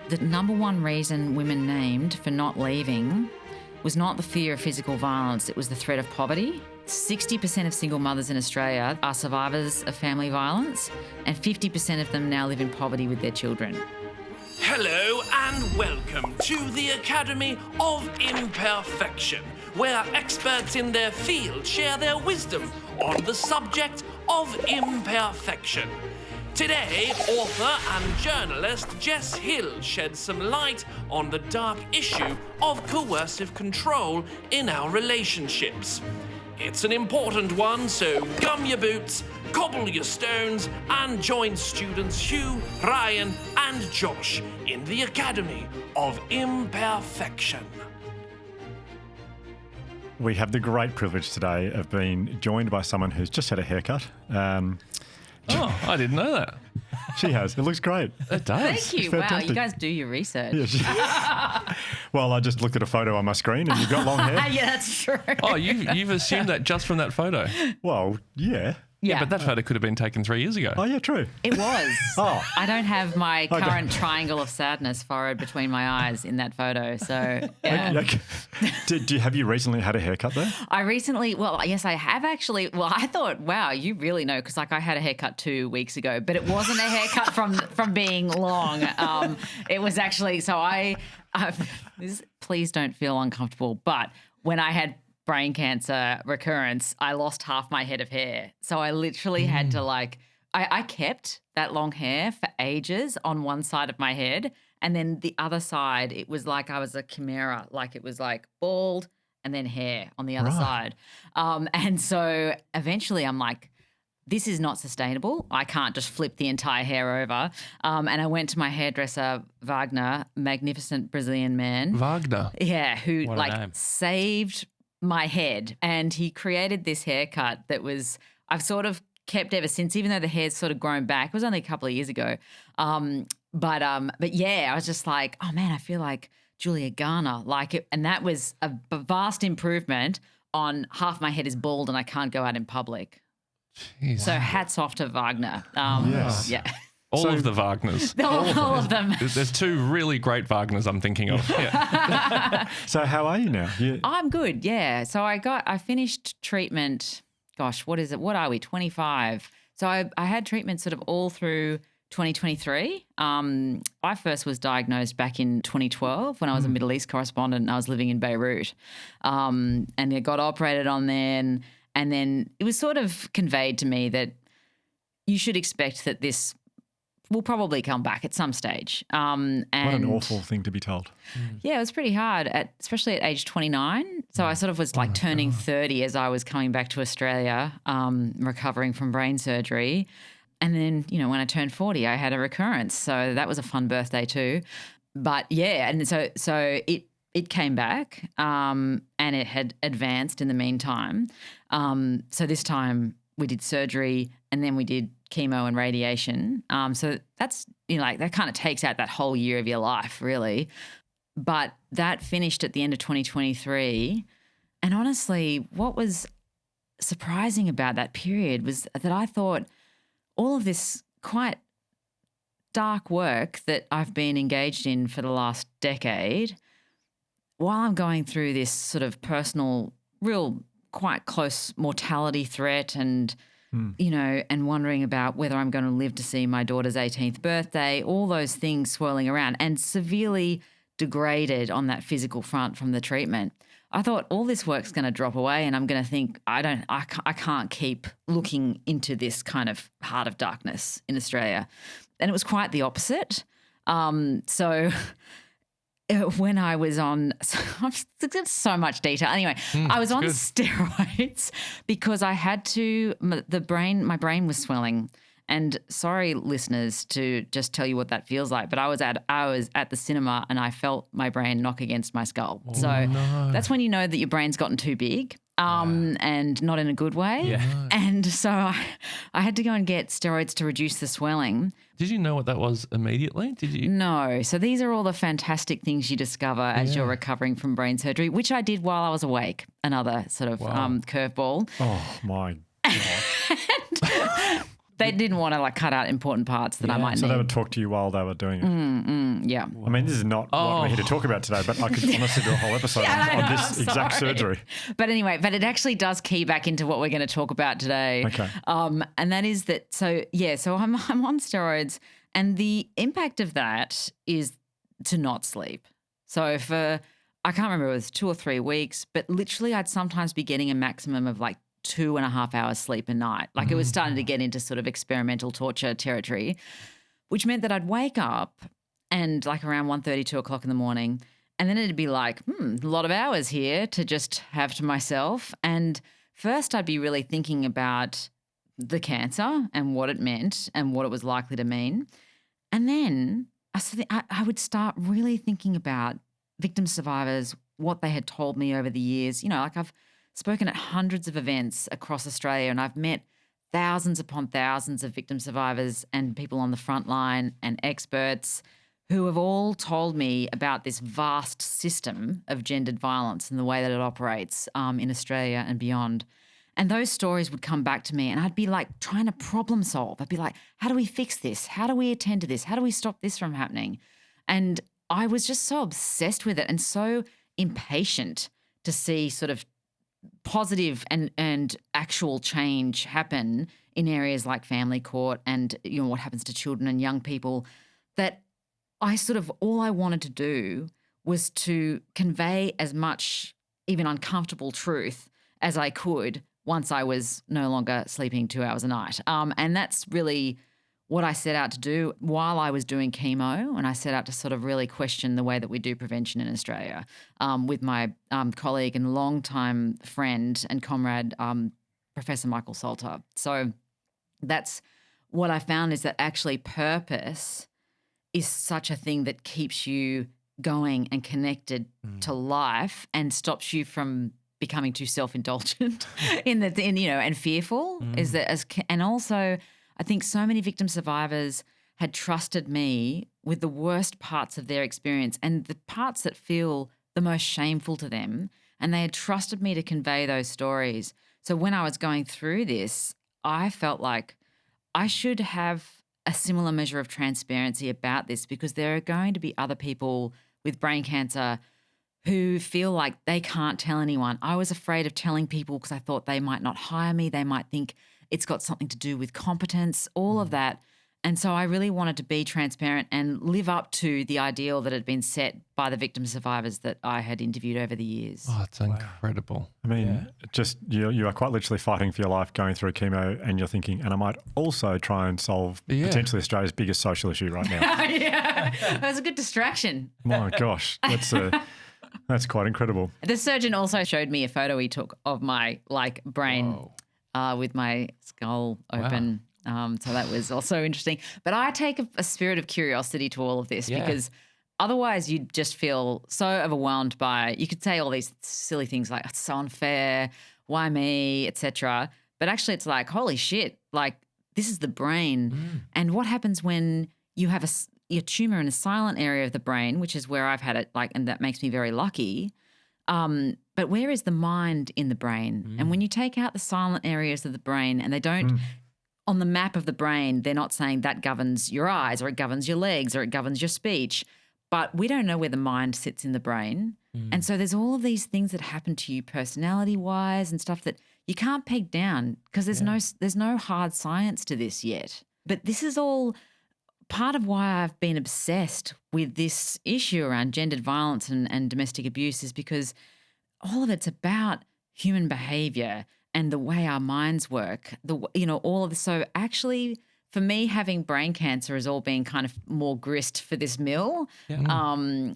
the number one reason women named for not leaving was not the fear of physical violence, it was the threat of poverty. 60% of single mothers in Australia are survivors of family violence, and 50% of them now live in poverty with their children. Hello and welcome to the Academy of Imperfection, where experts in their field share their wisdom on the subject of imperfection. Today, author and journalist Jess Hill sheds some light on the dark issue of coercive control in our relationships. It's an important one, so gum your boots, cobble your stones, and join students Hugh, Ryan, and Josh in the Academy of Imperfection. We have the great privilege today of being joined by someone who's just had a haircut. Oh, I didn't know that. She has. It looks great. It does. Thank you. It's Wow, fantastic. you guys do your research. Yeah, well, I just looked at a photo on my screen and you've got long hair. Yeah, that's true. Oh, you've assumed that just from that photo. Well, yeah. Yeah, But that photo could have been taken 3 years ago. Oh, yeah, true. it was. Oh. I don't have my Okay. current triangle of sadness furrowed between my eyes in that photo. So, yeah. Okay. Have you recently had a haircut though? I recently, well, yes, I have actually. Well, I thought, wow, you really know, because like I had a haircut 2 weeks ago, but it wasn't a haircut from being long. It was actually, so please don't feel uncomfortable, but when I had brain cancer recurrence, I lost half my head of hair. So I literally had to I kept that long hair for ages on one side of my head. And then the other side, it was like I was a chimera, like it was like bald and then hair on the other Right. side. And so eventually I'm like, this is not sustainable. I can't just flip the entire hair over. And I went to my hairdresser, Wagner, magnificent Brazilian man. Wagner. Yeah, who What a name. saved my head, and he created this haircut that was I've sort of kept ever since, even though the hair's sort of grown back. It was only a couple of years ago. But yeah, I was just like, oh man, I feel like Julia Garner, like it, and that was a vast improvement on half my head is bald and I can't go out in public. Jeez. So hats off to Wagner. Yes. Yeah. All So- of the Wagners. All of them. There's 2 really great Wagners I'm thinking of. Yeah. So how are you now? I'm good, yeah. So I finished treatment, gosh, what is it? What are we, 25? So I had treatment sort of all through 2023. I first was diagnosed back in 2012 when I was a Middle East correspondent and I was living in Beirut. And I got operated on then. And then it was sort of conveyed to me that you should expect that this will probably come back at some stage. And What an awful thing to be told. yeah, it was pretty hard, especially at age 29. So I sort of was like turning 30 as I was coming back to Australia, recovering from brain surgery. And then, when I turned 40, I had a recurrence. So that was a fun birthday too. But yeah, and so it came back and it had advanced in the meantime. So this time we did surgery and then we did chemo and radiation. So that's, that kind of takes out that whole year of your life, really. But that finished at the end of 2023. And honestly, what was surprising about that period was that I thought all of this quite dark work that I've been engaged in for the last decade, while I'm going through this sort of personal, real quite close mortality threat and and wondering about whether I'm going to live to see my daughter's 18th birthday, all those things swirling around and severely degraded on that physical front from the treatment. I thought all this work's going to drop away and I'm going to think I can't keep looking into this kind of heart of darkness in Australia. And it was quite the opposite. So when I was on, there's so much detail. Anyway, I was on good. steroids because I had to, my brain was swelling. And sorry, listeners, to just tell you what that feels like, but I was at the cinema and I felt my brain knock against my skull. That's when you know that your brain's gotten too big. And not in a good way. Yeah. And so I had to go and get steroids to reduce the swelling. Did you know what that was immediately? Did you? No. So these are all the fantastic things you discover as you're recovering from brain surgery, which I did while I was awake. Another sort of curveball. Oh, my God. They didn't want to like cut out important parts that I might So need. they would talk to you while they were doing it. Yeah. I mean, this is not what we're here to talk about today, but I could honestly do a whole episode on this exact surgery. But anyway, but it actually does key back into what we're going to talk about today. Okay. And that is that, so I'm on steroids, and the impact of that is to not sleep. So for, I can't remember, it was 2 or 3 weeks, but literally I'd sometimes be getting a maximum of like 2.5 hours sleep a night. Like it was starting to get into sort of experimental torture territory, which meant that I'd wake up and like around 1:30, 2 o'clock in the morning, and then it'd be like, a lot of hours here to just have to myself. And first I'd be really thinking about the cancer and what it meant and what it was likely to mean. And then I would start really thinking about victim survivors, what they had told me over the years. You know, like I've spoken at hundreds of events across Australia, and I've met thousands upon thousands of victim survivors and people on the front line and experts who have all told me about this vast system of gendered violence and the way that it operates in Australia and beyond. And those stories would come back to me, and I'd be like trying to problem solve. I'd be like, how do we fix this? How do we attend to this? How do we stop this from happening? And I was just so obsessed with it and so impatient to see sort of positive and actual change happen in areas like family court and, you know, what happens to children and young people, that I sort of, all I wanted to do was to convey as much even uncomfortable truth as I could once I was no longer sleeping 2 hours a night. And that's really what I set out to do while I was doing chemo, and I set out to sort of really question the way that we do prevention in Australia with my colleague and longtime friend and comrade, Professor Michael Salter. So that's what I found, is that actually purpose is such a thing that keeps you going and connected to life and stops you from becoming too self-indulgent and fearful. Is that and also I think so many victim survivors had trusted me with the worst parts of their experience and the parts that feel the most shameful to them, and they had trusted me to convey those stories. So when I was going through this, I felt like I should have a similar measure of transparency about this, because there are going to be other people with brain cancer who feel like they can't tell anyone. I was afraid of telling people because I thought they might not hire me. They might think it's got something to do with competence, all of that. And so I really wanted to be transparent and live up to the ideal that had been set by the victim survivors that I had interviewed over the years. Oh, it's incredible. I mean, just you are quite literally fighting for your life going through chemo, and you're thinking, and I might also try and solve potentially Australia's biggest social issue right now. Yeah, that was a good distraction. My gosh, that's quite incredible. The surgeon also showed me a photo he took of my brain with my skull open. So that was also interesting. But I take a spirit of curiosity to all of this because otherwise you'd just feel so overwhelmed by, you could say all these silly things like, it's so unfair, why me, etc. But actually it's like, holy shit, like this is the brain. And what happens when you have a tumor in a silent area of the brain, which is where I've had it, and that makes me very lucky. But where is the mind in the brain? And when you take out the silent areas of the brain, and they don't, on the map of the brain, they're not saying that governs your eyes or it governs your legs or it governs your speech, but we don't know where the mind sits in the brain. And so there's all of these things that happen to you personality-wise and stuff that you can't peg down because there's no hard science to this yet. But this is all part of why I've been obsessed with this issue around gendered violence and domestic abuse, is because all of it's about human behaviour and the way our minds work, all of this. So actually, for me, having brain cancer has all been kind of more grist for this mill, and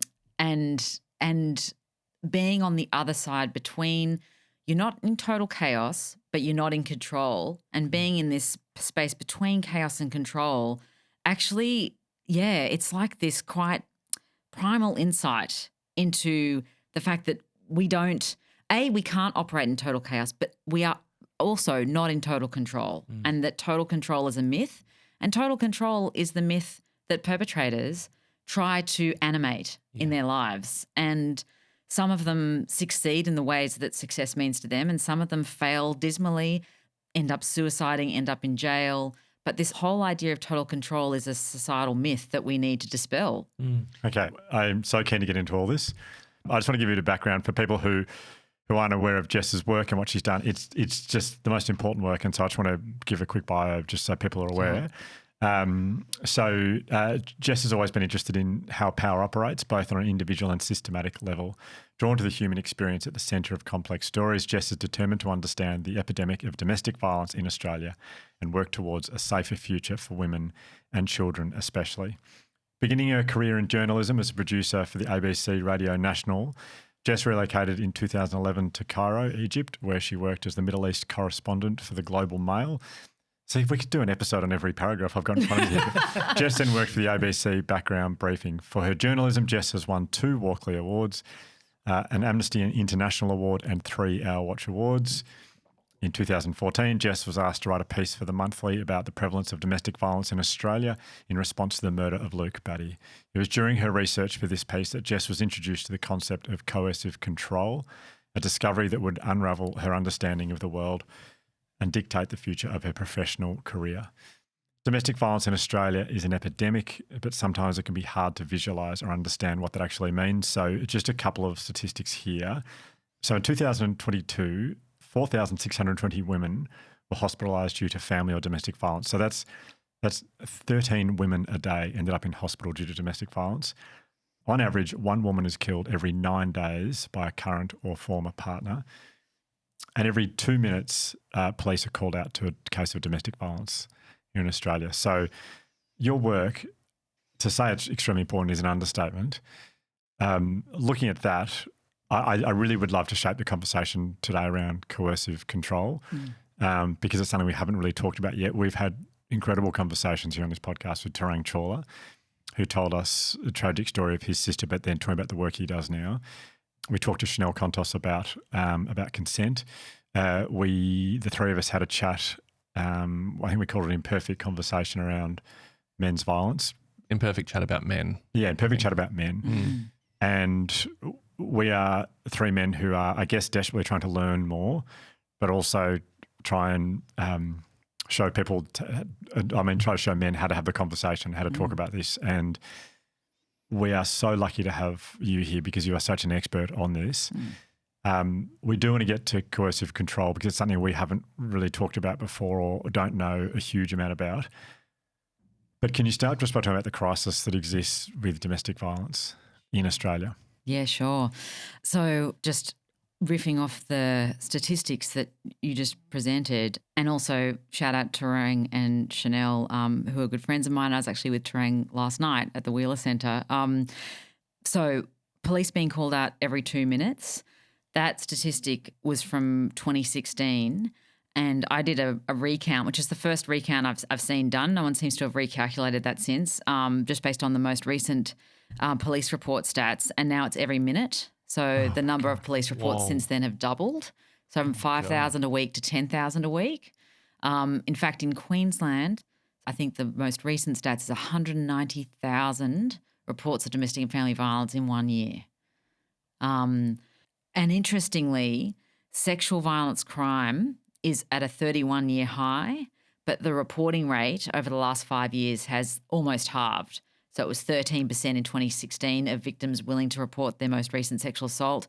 being on the other side between, you're not in total chaos, but you're not in control, and being in this space between chaos and control, actually, it's like this quite primal insight into the fact that we can't operate in total chaos, but we are also not in total control, and that total control is a myth, and total control is the myth that perpetrators try to animate in their lives. And some of them succeed in the ways that success means to them, and some of them fail dismally, end up suiciding, end up in jail. But this whole idea of total control is a societal myth that we need to dispel. Okay, I'm so keen to get into all this. I just want to give you the background for people who aren't aware of Jess's work and what she's done. It's just the most important work, and so I just want to give a quick bio just so people are aware. Jess has always been interested in how power operates, both on an individual and systematic level. Drawn to the human experience at the centre of complex stories, Jess is determined to understand the epidemic of domestic violence in Australia and work towards a safer future for women and children especially. Beginning her career in journalism as a producer for the ABC Radio National, Jess relocated in 2011 to Cairo, Egypt, where she worked as the Middle East correspondent for the Global Mail. See, if we could do an episode on every paragraph I've got in front of you. Jess then worked for the ABC Background Briefing. For her journalism, Jess has won 2 Walkley Awards, an Amnesty International Award and 3 Our Watch Awards. In 2014, Jess was asked to write a piece for The Monthly about the prevalence of domestic violence in Australia in response to the murder of Luke Batty. It was during her research for this piece that Jess was introduced to the concept of coercive control, a discovery that would unravel her understanding of the world and dictate the future of her professional career. Domestic violence in Australia is an epidemic, but sometimes it can be hard to visualise or understand what that actually means. So just a couple of statistics here. So in 2022, 4,620 women were hospitalised due to family or domestic violence. So that's 13 women a day ended up in hospital due to domestic violence. On average, 1 woman is killed every 9 days by a current or former partner. And every 2 minutes, police are called out to a case of domestic violence here in Australia. So your work, to say it's extremely important is an understatement. Looking at that, I really would love to shape the conversation today around coercive control because it's something we haven't really talked about yet. We've had incredible conversations here on this podcast with Tarang Chawla, who told us a tragic story of his sister, but then talking about the work he does now. We talked to Chanel Contos about consent. The 3 of us had a chat. I think we called it an imperfect conversation around men's violence. Imperfect chat about men. Yeah, imperfect chat about men. And we are 3 men who are, I guess, desperately trying to learn more, but also try and show people, try to show men how to have the conversation, how to talk about this. And we are so lucky to have you here because you are such an expert on this. We do want to get to coercive control because it's something we haven't really talked about before or don't know a huge amount about. But can you start just by talking about the crisis that exists with domestic violence in Australia? Yeah, sure. So just riffing off the statistics that you just presented, and also shout out Tarang and Chanel, who are good friends of mine. I was actually with Tarang last night at the Wheeler Centre. So police being called out every 2 minutes, that statistic was from 2016. And I did a recount, which is the first recount I've seen done. No one seems to have recalculated that since, just based on the most recent police report stats. And now it's every minute. So the number of police reports since then have doubled. So from 5,000 a week to 10,000 a week. In fact, in Queensland, I think the most recent stats is 190,000 reports of domestic and family violence in 1 year. And interestingly, sexual violence crime is at a 31-year high, but the reporting rate over the last 5 years has almost halved. So it was 13% in 2016 of victims willing to report their most recent sexual assault.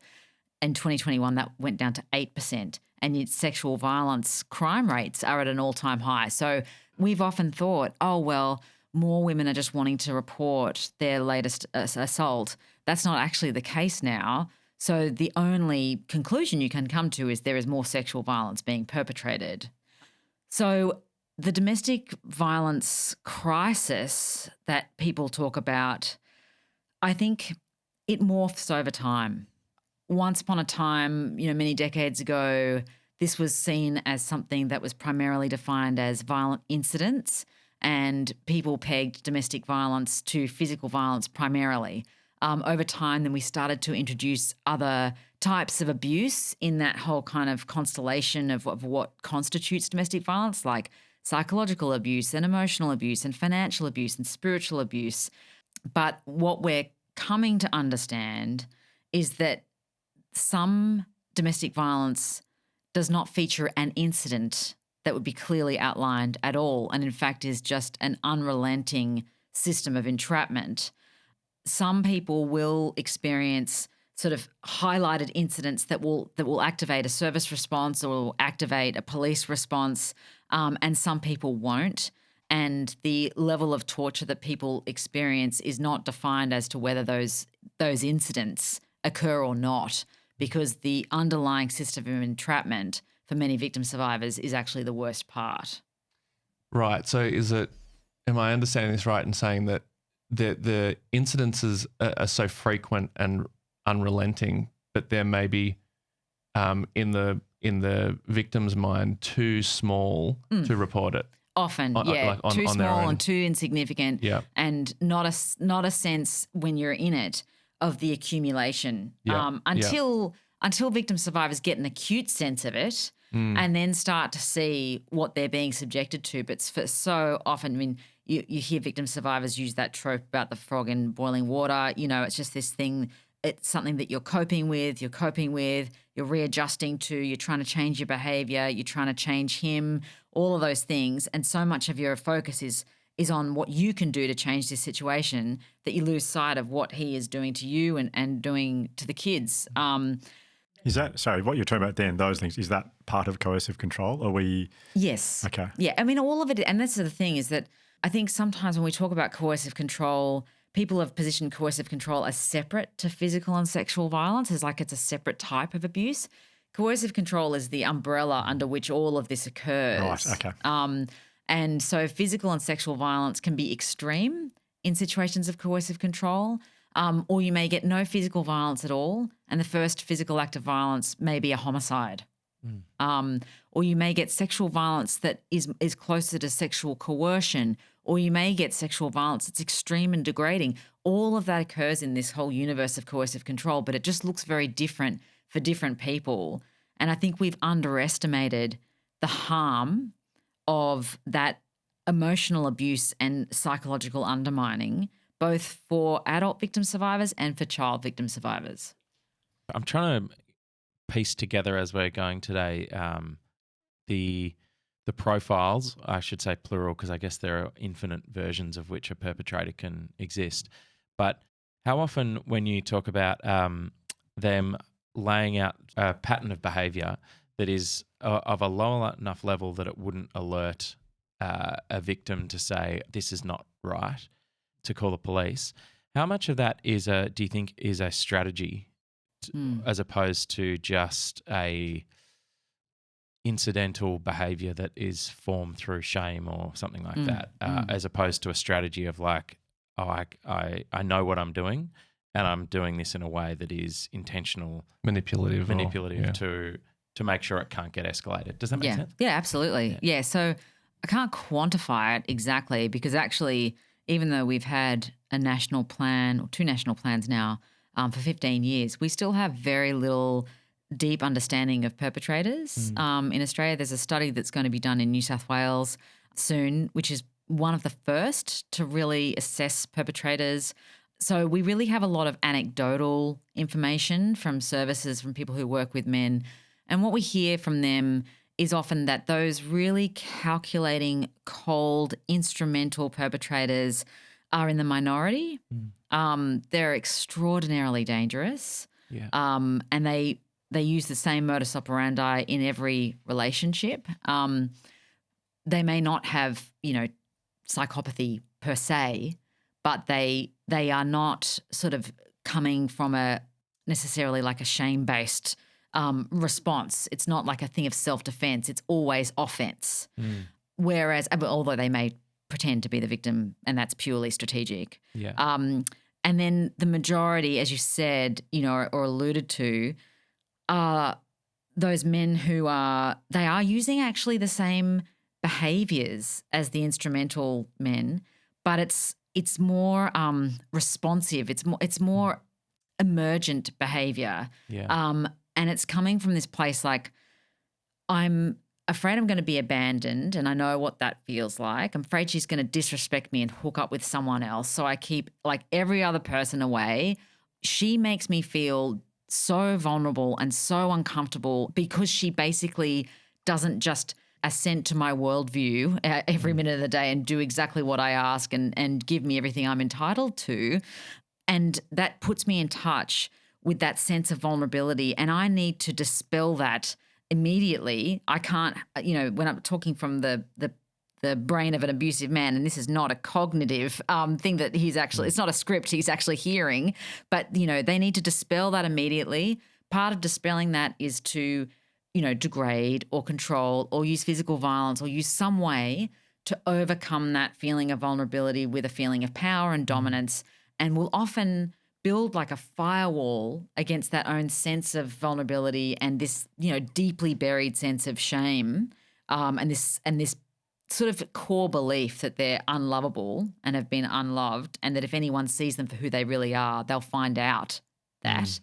In 2021, that went down to 8%. And yet sexual violence crime rates are at an all-time high. So we've often thought, oh, well, more women are just wanting to report their latest assault. That's not actually the case now. So the only conclusion you can come to is there is more sexual violence being perpetrated. So the domestic violence crisis that people talk about, I think it morphs over time. Once upon a time, many decades ago, this was seen as something that was primarily defined as violent incidents, and people pegged domestic violence to physical violence primarily. Over time, then we started to introduce other types of abuse in that whole kind of constellation of what constitutes domestic violence, like psychological abuse and emotional abuse and financial abuse and spiritual abuse. But what we're coming to understand is that some domestic violence does not feature an incident that would be clearly outlined at all, and in fact is just an unrelenting system of entrapment. Some people will experience sort of highlighted incidents that will activate a service response or will activate a police response, and some people won't. And the level of torture that people experience is not defined as to whether those incidents occur or not, because the underlying system of entrapment for many victim survivors is actually the worst part. Right. So am I understanding this right in saying that the incidences are so frequent and unrelenting, but there may be in the victim's mind too small to report it? Often, too small and too insignificant, and not a sense when you're in it of the accumulation. Until victim survivors get an acute sense of it, and then start to see what they're being subjected to. But for so often, I mean, you hear victim survivors use that trope about the frog in boiling water. You know, it's just this thing. It's something that you're coping with, you're readjusting to, you're trying to change your behavior, you're trying to change him, all of those things. And so much of your focus is on what you can do to change this situation that you lose sight of what he is doing to you and doing to the kids. Is that, sorry, what you're talking about then, those things, is that part of coercive control? Are we? Yes. Okay. Yeah, I mean, all of it, and that's the thing is that I think sometimes when we talk about coercive control, people have positioned coercive control as separate to physical and sexual violence, as like it's a separate type of abuse. Coercive control is the umbrella under which all of this occurs. Right, okay. And so physical and sexual violence can be extreme in situations of coercive control, or you may get no physical violence at all, and the first physical act of violence may be a homicide. Or you may get sexual violence that is closer to sexual coercion, or you may get sexual violence that's extreme and degrading. All of that occurs in this whole universe of coercive control, but it just looks very different for different people. And I think we've underestimated the harm of that emotional abuse and psychological undermining, both for adult victim survivors and for child victim survivors. I'm trying to piece together as we're going today the profiles, I should say plural, because I guess there are infinite versions of which a perpetrator can exist. But how often when you talk about them laying out a pattern of behaviour that is of a low enough level that it wouldn't alert a victim to say, this is not right, to call the police, how much of that do you think is a strategy as opposed to just a incidental behaviour that is formed through shame or something like that, as opposed to a strategy of like, oh, I know what I'm doing and I'm doing this in a way that is intentional, manipulative to make sure it can't get escalated. Does that make sense? Yeah, absolutely. Yeah, so I can't quantify it exactly because actually, even though we've had a national plan or two national plans now for 15 years, we still have very little deep understanding of perpetrators. In Australia, there's a study that's going to be done in New South Wales soon, which is one of the first to really assess perpetrators. So we really have a lot of anecdotal information from services, from people who work with men. And what we hear from them is often that those really calculating, cold, instrumental perpetrators are in the minority. They're extraordinarily dangerous. Yeah. And they use the same modus operandi in every relationship. They may not have, psychopathy per se, but they are not sort of coming from a necessarily like a shame-based response. It's not like a thing of self-defense. It's always offense. Whereas, although they may pretend to be the victim and that's purely strategic. Yeah. And then the majority, as you said, or alluded to, are those men who they are using actually the same behaviours as the instrumental men, but it's more responsive. It's more emergent behaviour. Yeah. And it's coming from this place like, I'm afraid I'm going to be abandoned and I know what that feels like. I'm afraid she's going to disrespect me and hook up with someone else. So I keep like every other person away. She makes me feel so vulnerable and so uncomfortable because she basically doesn't just assent to my worldview every minute of the day and do exactly what I ask and give me everything I'm entitled to. And that puts me in touch with that sense of vulnerability. And I need to dispel that immediately. I can't, when I'm talking from the brain of an abusive man, and this is not a cognitive thing that he's actually, it's not a script he's actually hearing, but, they need to dispel that immediately. Part of dispelling that is to, degrade or control or use physical violence or use some way to overcome that feeling of vulnerability with a feeling of power and dominance, and will often build like a firewall against that own sense of vulnerability and this, deeply buried sense of shame, and this sort of core belief that they're unlovable and have been unloved, and that if anyone sees them for who they really are, they'll find out that.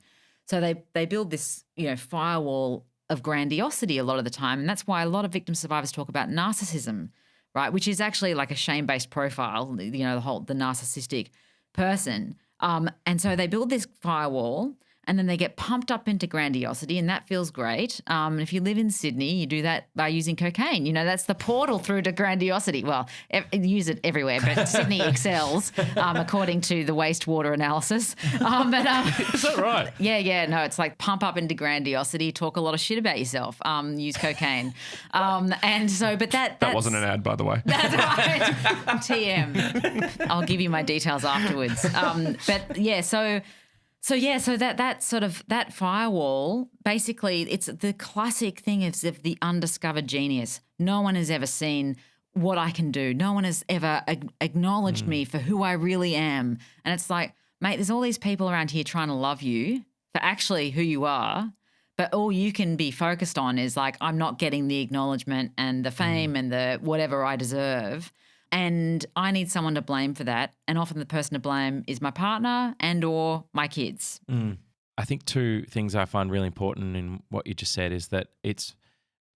So they build this, firewall of grandiosity a lot of the time, and that's why a lot of victim survivors talk about narcissism, right? Which is actually like a shame-based profile, the narcissistic person. And so they build this firewall, and then they get pumped up into grandiosity, and that feels great. If you live in Sydney, you do that by using cocaine. That's the portal through to grandiosity. Well, use it everywhere, but Sydney excels according to the wastewater analysis. Is that right? Yeah. No, it's like pump up into grandiosity, talk a lot of shit about yourself, use cocaine. And so, but that wasn't an ad, by the way. That's right. TM. I'll give you my details afterwards. But yeah, so that sort of that firewall, basically it's the classic thing of the undiscovered genius. No one has ever seen what I can do. No one has ever acknowledged me for who I really am. And it's like, mate, there's all these people around here trying to love you for actually who you are, but all you can be focused on is like, I'm not getting the acknowledgement and the fame and the whatever I deserve. And I need someone to blame for that. And often the person to blame is my partner and or my kids. I think two things I find really important in what you just said is that it's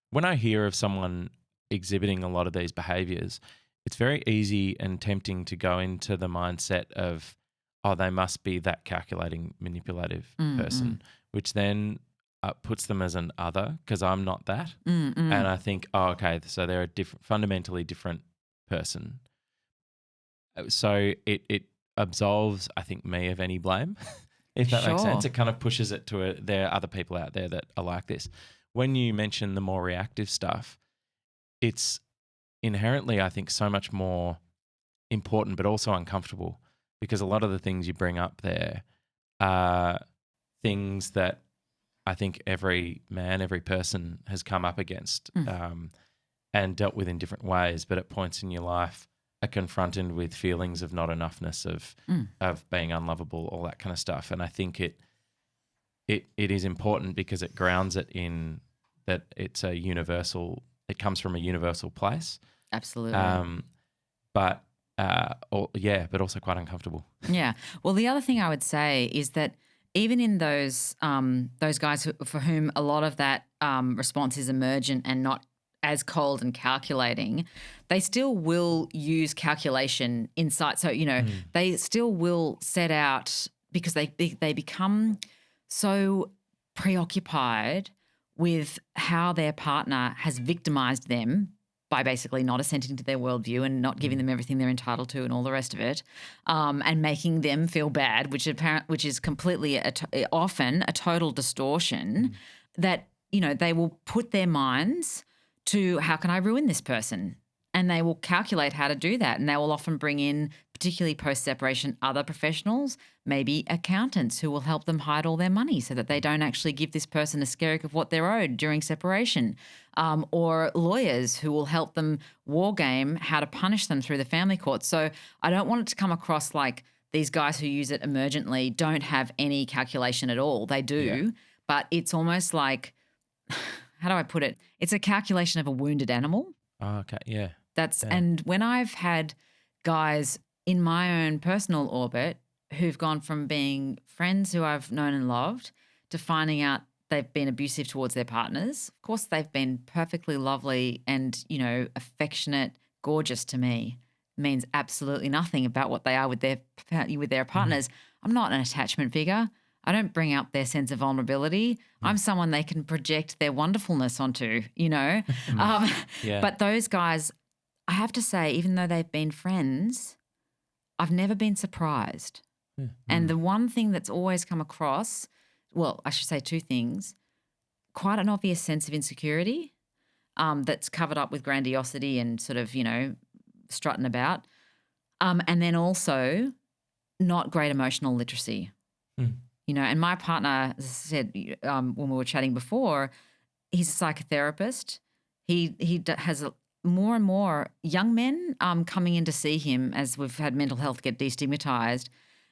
when I hear of someone exhibiting a lot of these behaviors, it's very easy and tempting to go into the mindset of, oh, they must be that calculating, manipulative person, which then puts them as an other because I'm not that. And I think, oh, okay, so they're a fundamentally different person. So it absolves, I think, me of any blame, if that makes sense. It kind of pushes it to there are other people out there that are like this. When you mention the more reactive stuff, it's inherently, I think, so much more important but also uncomfortable because a lot of the things you bring up there are things that I think every man, every person has come up against and dealt with in different ways, but at points in your life are confronted with feelings of not enoughness, of being unlovable, all that kind of stuff. And I think it is important because it grounds it in that it's a universal, it comes from a universal place. Absolutely. But also quite uncomfortable. Yeah. Well, the other thing I would say is that even in those guys for whom a lot of that response is emergent and not as cold and calculating, they still will use calculation insight. So, they still will set out because they become so preoccupied with how their partner has victimized them by basically not assenting to their worldview and not giving them everything they're entitled to and all the rest of it, and making them feel bad, which is completely often a total distortion, that, they will put their minds to how can I ruin this person? And they will calculate how to do that. And they will often bring in, particularly post-separation, other professionals, maybe accountants who will help them hide all their money so that they don't actually give this person a skerrick of what they're owed during separation, or lawyers who will help them war game how to punish them through the family courts. So I don't want it to come across like these guys who use it emergently don't have any calculation at all. They do, but it's almost like, how do I put it? It's a calculation of a wounded animal. Oh, okay, yeah. And when I've had guys in my own personal orbit who've gone from being friends who I've known and loved to finding out they've been abusive towards their partners. Of course, they've been perfectly lovely and, affectionate, gorgeous to me. It means absolutely nothing about what they are with their partners. I'm not an attachment figure. I don't bring up their sense of vulnerability. I'm someone they can project their wonderfulness onto, Yeah. But those guys, I have to say, even though they've been friends, I've never been surprised. And the one thing that's always come across, well, I should say two things, quite an obvious sense of insecurity that's covered up with grandiosity and sort of, strutting about. And then also not great emotional literacy. And my partner, as I said, when we were chatting before, he's a psychotherapist. He has more and more young men coming in to see him as we've had mental health get destigmatized.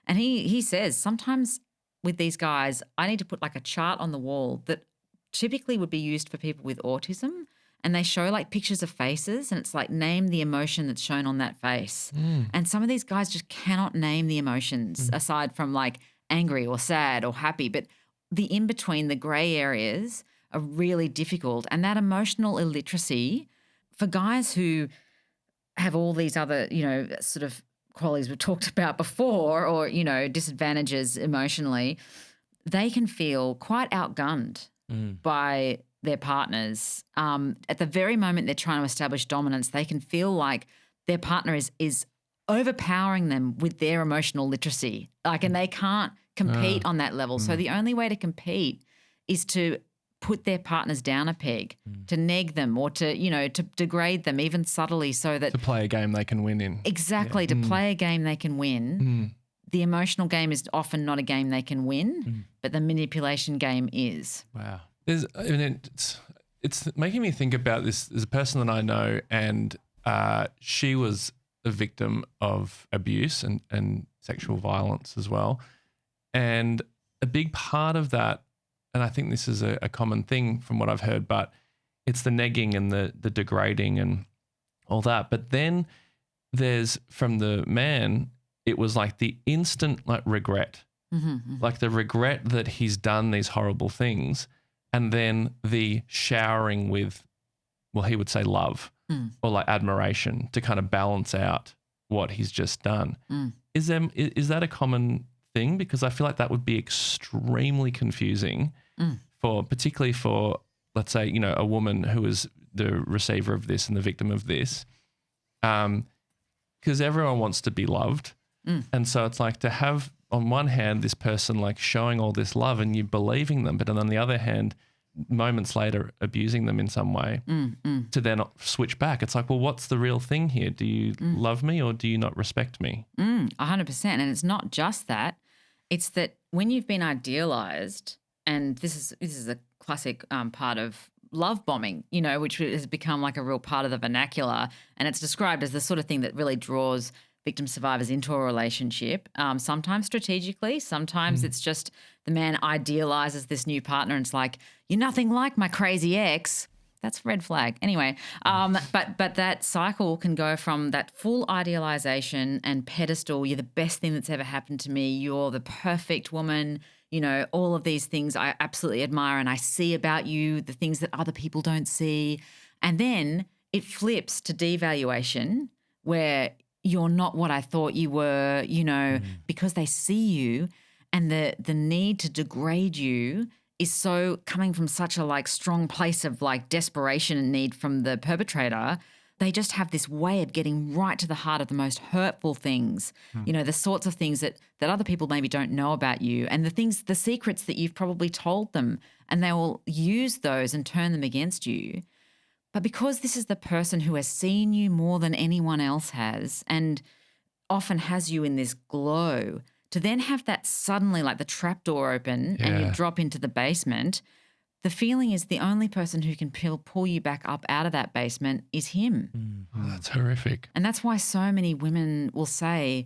And he says sometimes with these guys, I need to put like a chart on the wall that typically would be used for people with autism. And they show like pictures of faces and it's like name the emotion that's shown on that face. And some of these guys just cannot name the emotions aside from like angry or sad or happy. But the in-between, the gray areas are really difficult. And that emotional illiteracy for guys who have all these other, sort of qualities we've talked about before or, disadvantages emotionally, they can feel quite outgunned by their partners. At the very moment they're trying to establish dominance, they can feel like their partner is overpowering them with their emotional literacy. And they can't compete on that level. So the only way to compete is to put their partners down a peg, to neg them or to degrade them even subtly so that... To play a game they can win in. Exactly, to play a game they can win. The emotional game is often not a game they can win, but the manipulation game is. Wow. It's making me think about this. There's a person that I know and she was a victim of abuse and sexual violence as well. And a big part of that, and I think this is a common thing from what I've heard, but it's the negging and the degrading and all that. But then there's, from the man, it was like the instant like regret, like the regret that he's done these horrible things, and then the showering with, well, he would say love or like admiration to kind of balance out what he's just done. Is that a common thing? Because I feel like that would be extremely confusing particularly for, let's say, a woman who is the receiver of this and the victim of this, because everyone wants to be loved. And so it's like to have, on one hand, this person like showing all this love and you believing them, but on the other hand, moments later abusing them in some way to then switch back. It's like, well, what's the real thing here? Do you love me or do you not respect me? 100%. And it's not just that. It's that when you've been idealized, and this is a classic part of love bombing, which has become like a real part of the vernacular, and it's described as the sort of thing that really draws victim survivors into a relationship, sometimes strategically, sometimes it's just the man idealizes this new partner and it's like, you're nothing like my crazy ex. That's a red flag. Anyway, but that cycle can go from that full idealization and pedestal, you're the best thing that's ever happened to me, you're the perfect woman, all of these things I absolutely admire and I see about you, the things that other people don't see. And then it flips to devaluation where you're not what I thought you were, because they see you, and the need to degrade you is so coming from such a like strong place of like desperation and need from the perpetrator. They just have this way of getting right to the heart of the most hurtful things, the sorts of things that other people maybe don't know about you, and the secrets that you've probably told them, and they will use those and turn them against you. But because this is the person who has seen you more than anyone else has and often has you in this glow, to then have that suddenly like the trapdoor open and you drop into the basement, the feeling is the only person who can pull you back up out of that basement is him. Oh, that's horrific. And that's why so many women will say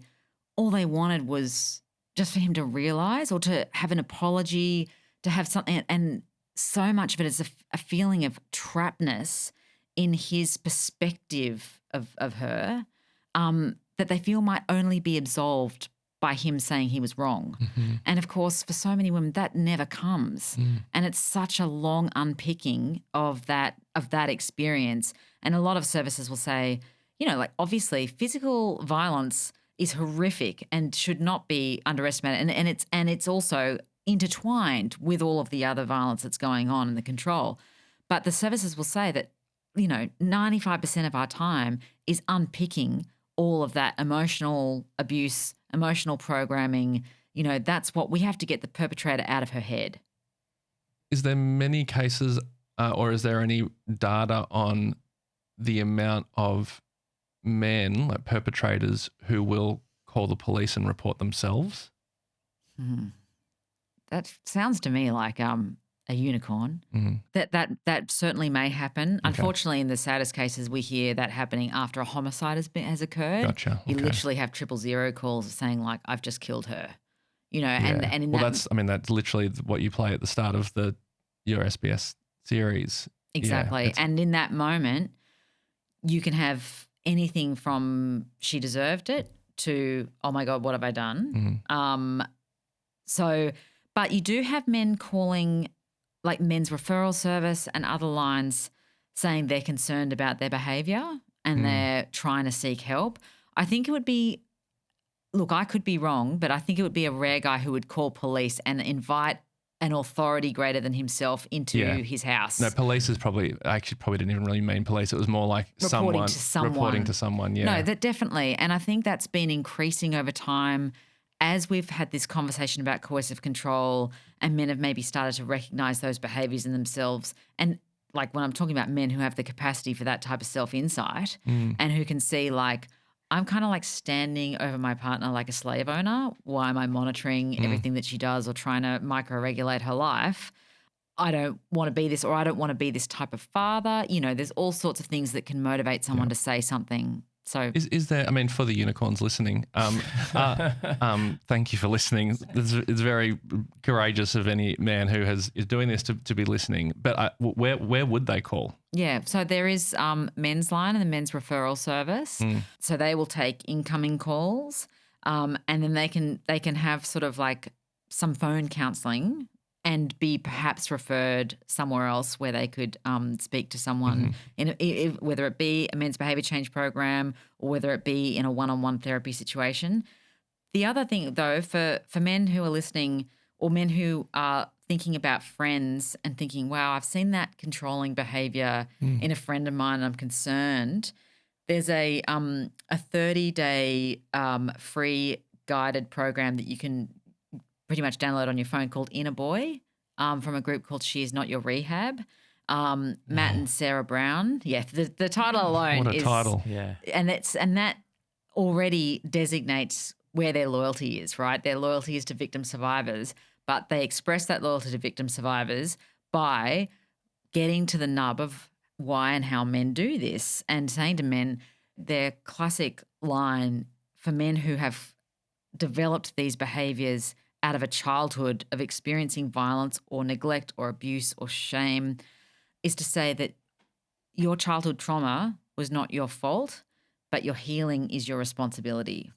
all they wanted was just for him to realize or to have an apology, to have something. And so much of it is a feeling of trappedness in his perspective of her, that they feel might only be absolved by him saying he was wrong. And of course, for so many women, that never comes. And it's such a long unpicking of that experience. And a lot of services will say, like obviously physical violence is horrific and should not be underestimated. And it's also intertwined with all of the other violence that's going on and the control. But the services will say that, 95% of our time is unpicking all of that emotional abuse, emotional programming. That's what we have to get the perpetrator out of her head. Is there many cases or is there any data on the amount of men, like perpetrators, who will call the police and report themselves? That sounds to me like a unicorn. That certainly may happen. Unfortunately, in the saddest cases, we hear that happening after a homicide has occurred. Gotcha. You literally have 000 calls saying like, "I've just killed her," and in that's literally what you play at the start of your SBS series. Exactly, and in that moment, you can have anything from "she deserved it" to "oh my God, what have I done?" But you do have men calling, like men's referral service and other lines, saying they're concerned about their behaviour and they're trying to seek help. I think it would be, look, I could be wrong, but I think it would be a rare guy who would call police and invite an authority greater than himself into his house. No, police is probably didn't even really mean police. It was more like reporting to someone. Yeah. No, that definitely. And I think that's been increasing over time as we've had this conversation about coercive control and men have maybe started to recognise those behaviours in themselves. And like when I'm talking about men who have the capacity for that type of self-insight and who can see like, I'm kind of like standing over my partner like a slave owner. Why am I monitoring everything that she does or trying to micro-regulate her life? I don't want to be this, or I don't want to be this type of father. There's all sorts of things that can motivate someone to say something. So is there, for the unicorns listening, thank you for listening. It's very courageous of any man who is doing this to be listening. But where would they call? Yeah, so there is Men's Line and the Men's Referral Service. So they will take incoming calls, and then they can have sort of like some phone counselling and be perhaps referred somewhere else where they could speak to someone, whether it be a men's behaviour change program or whether it be in a one-on-one therapy situation. The other thing, though, for men who are listening or men who are thinking about friends and thinking, wow, I've seen that controlling behaviour in a friend of mine and I'm concerned, there's a 30-day free guided program that you can pretty much download on your phone called Inner Boy from a group called She Is Not Your Rehab. Matt and Sarah Brown. Yeah, the title alone what a is title. Yeah. And that already designates where their loyalty is, right? Their loyalty is to victim survivors, but they express that loyalty to victim survivors by getting to the nub of why and how men do this and saying to men, their classic line for men who have developed these behaviours out of a childhood of experiencing violence or neglect or abuse or shame is to say that your childhood trauma was not your fault, but your healing is your responsibility.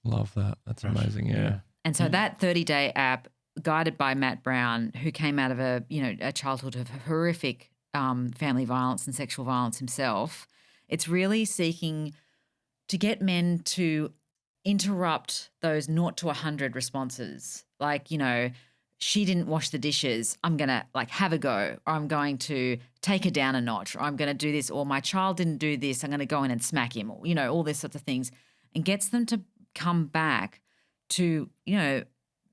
Love that. That's amazing. Yeah. And so that 30-day app, guided by Matt Brown, who came out of a childhood of horrific family violence and sexual violence himself, it's really seeking to get men to interrupt those 0 to 100 responses. Like, she didn't wash the dishes, I'm going to like have a go, or I'm going to take her down a notch, or I'm going to do this, or my child didn't do this, I'm going to go in and smack him, or, all these sorts of things, and gets them to come back to,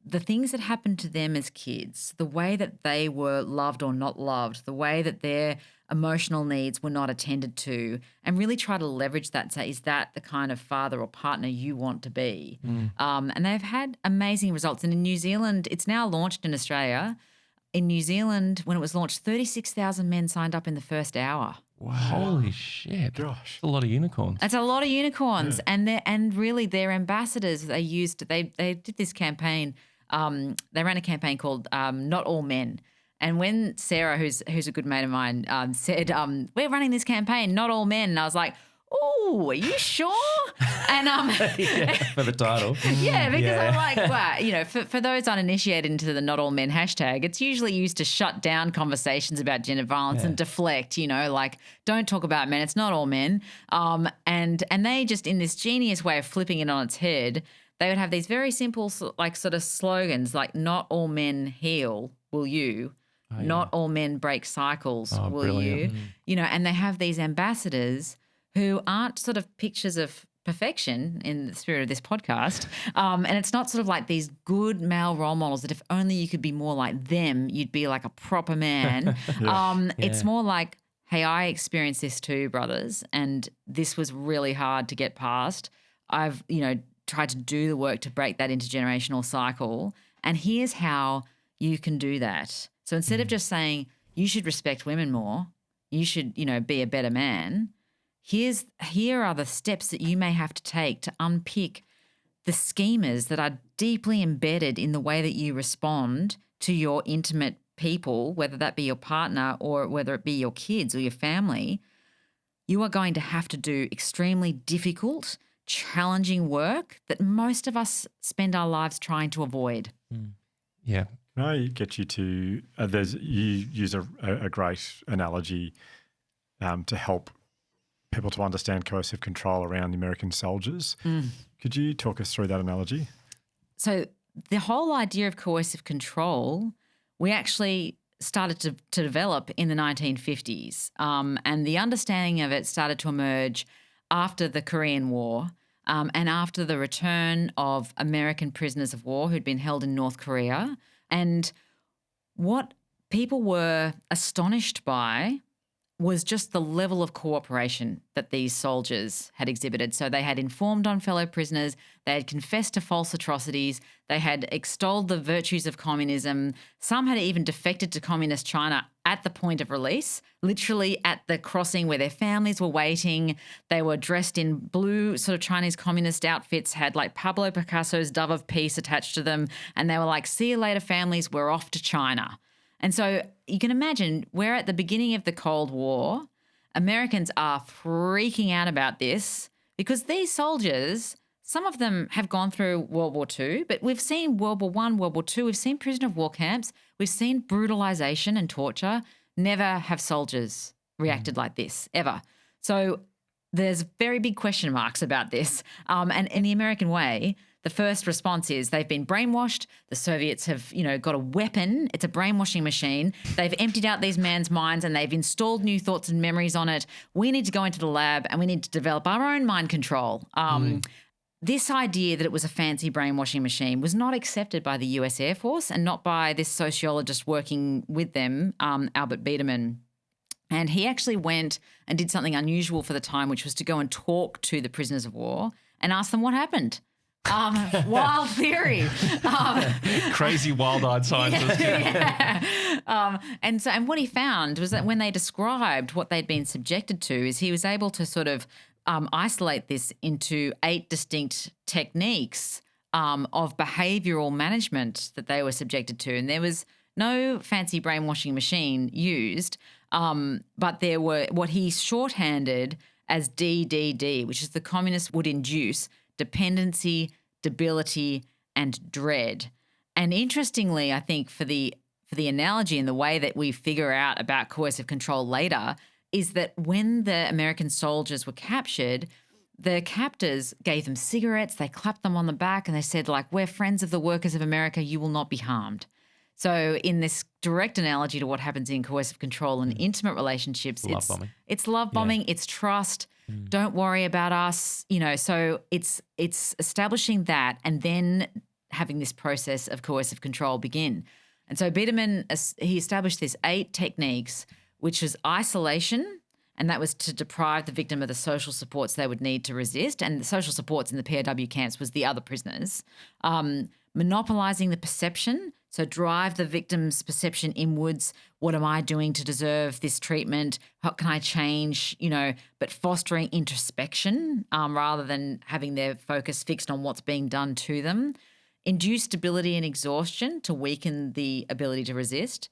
the things that happened to them as kids, the way that they were loved or not loved, the way that their emotional needs were not attended to, and really try to leverage that and say, is that the kind of father or partner you want to be? And they've had amazing results. And in New Zealand, it's now launched in Australia. In New Zealand, when it was launched, 36,000 men signed up in the first hour. Wow. Holy shit. Gosh. That's a lot of unicorns. That's a lot of unicorns. And really their ambassadors, they did this campaign. They ran a campaign called Not All Men. And when Sarah, who's a good mate of mine, said, we're running this campaign, Not All Men, and I was like, oh, are you sure? And for the title. Yeah, because I'm like, wow, for those uninitiated into the Not All Men hashtag, it's usually used to shut down conversations about gender violence and deflect, like don't talk about men, it's not all men. And they just, in this genius way of flipping it on its head, they would have these very simple like sort of slogans like not all men heal, will you? Not all men break cycles, will brilliant. you? And they have these ambassadors who aren't sort of pictures of perfection in the spirit of this podcast. And it's not sort of like these good male role models that if only you could be more like them, you'd be like a proper man. It's more like, hey, I experienced this too, brothers, and this was really hard to get past. I've, tried to do the work to break that intergenerational cycle, and here's how you can do that. So instead of just saying you should respect women more, you should, be a better man, here are the steps that you may have to take to unpick the schemas that are deeply embedded in the way that you respond to your intimate people, whether that be your partner or whether it be your kids or your family. You are going to have to do extremely difficult, challenging work that most of us spend our lives trying to avoid. Yeah. Can I get you to you use a great analogy to help people to understand coercive control around the American soldiers. Could you talk us through that analogy? So the whole idea of coercive control, we actually started to develop in the 1950s, and the understanding of it started to emerge after the Korean War and after the return of American prisoners of war who'd been held in North Korea. And what people were astonished by was just the level of cooperation that these soldiers had exhibited. So they had informed on fellow prisoners, they had confessed to false atrocities, they had extolled the virtues of communism. Some had even defected to communist China at the point of release, literally at the crossing where their families were waiting. They were dressed in blue sort of Chinese communist outfits, had like Pablo Picasso's Dove of Peace attached to them, and they were like, see you later, families, we're off to China. And so you can imagine we're at the beginning of the Cold War. Americans are freaking out about this because these soldiers, some of them have gone through World War II, but we've seen World War I, World War II, we've seen prisoner of war camps, we've seen brutalization and torture. Never have soldiers reacted like this, ever. So there's very big question marks about this. And in the American way, the first response is they've been brainwashed. The Soviets have, got a weapon. It's a brainwashing machine. They've emptied out these men's minds and they've installed new thoughts and memories on it. We need to go into the lab and we need to develop our own mind control. This idea that it was a fancy brainwashing machine was not accepted by the US Air Force and not by this sociologist working with them, Albert Biederman. And he actually went and did something unusual for the time, which was to go and talk to the prisoners of war and ask them what happened. Wild theory. Crazy wild-eyed scientist. And what he found was that when they described what they'd been subjected to, is he was able to sort of isolate this into 8 distinct techniques of behavioural management that they were subjected to. And there was no fancy brainwashing machine used, but there were what he shorthanded as DDD, which is the communists would induce dependency, debility, and dread. And interestingly, I think for the analogy and the way that we figure out about coercive control later is that when the American soldiers were captured, the captors gave them cigarettes, they clapped them on the back, and they said, like, we're friends of the workers of America, you will not be harmed. So in this direct analogy to what happens in coercive control and intimate relationships, it's love bombing, it's trust. Don't worry about us, so it's establishing that and then having this process of coercive control begin. And so Biederman, he established this 8 techniques, which was isolation, and that was to deprive the victim of the social supports they would need to resist. And the social supports in the POW camps was the other prisoners. Monopolizing the perception, so drive the victim's perception inwards. What am I doing to deserve this treatment? How can I change, but fostering introspection rather than having their focus fixed on what's being done to them. Induce debility and exhaustion to weaken the ability to resist.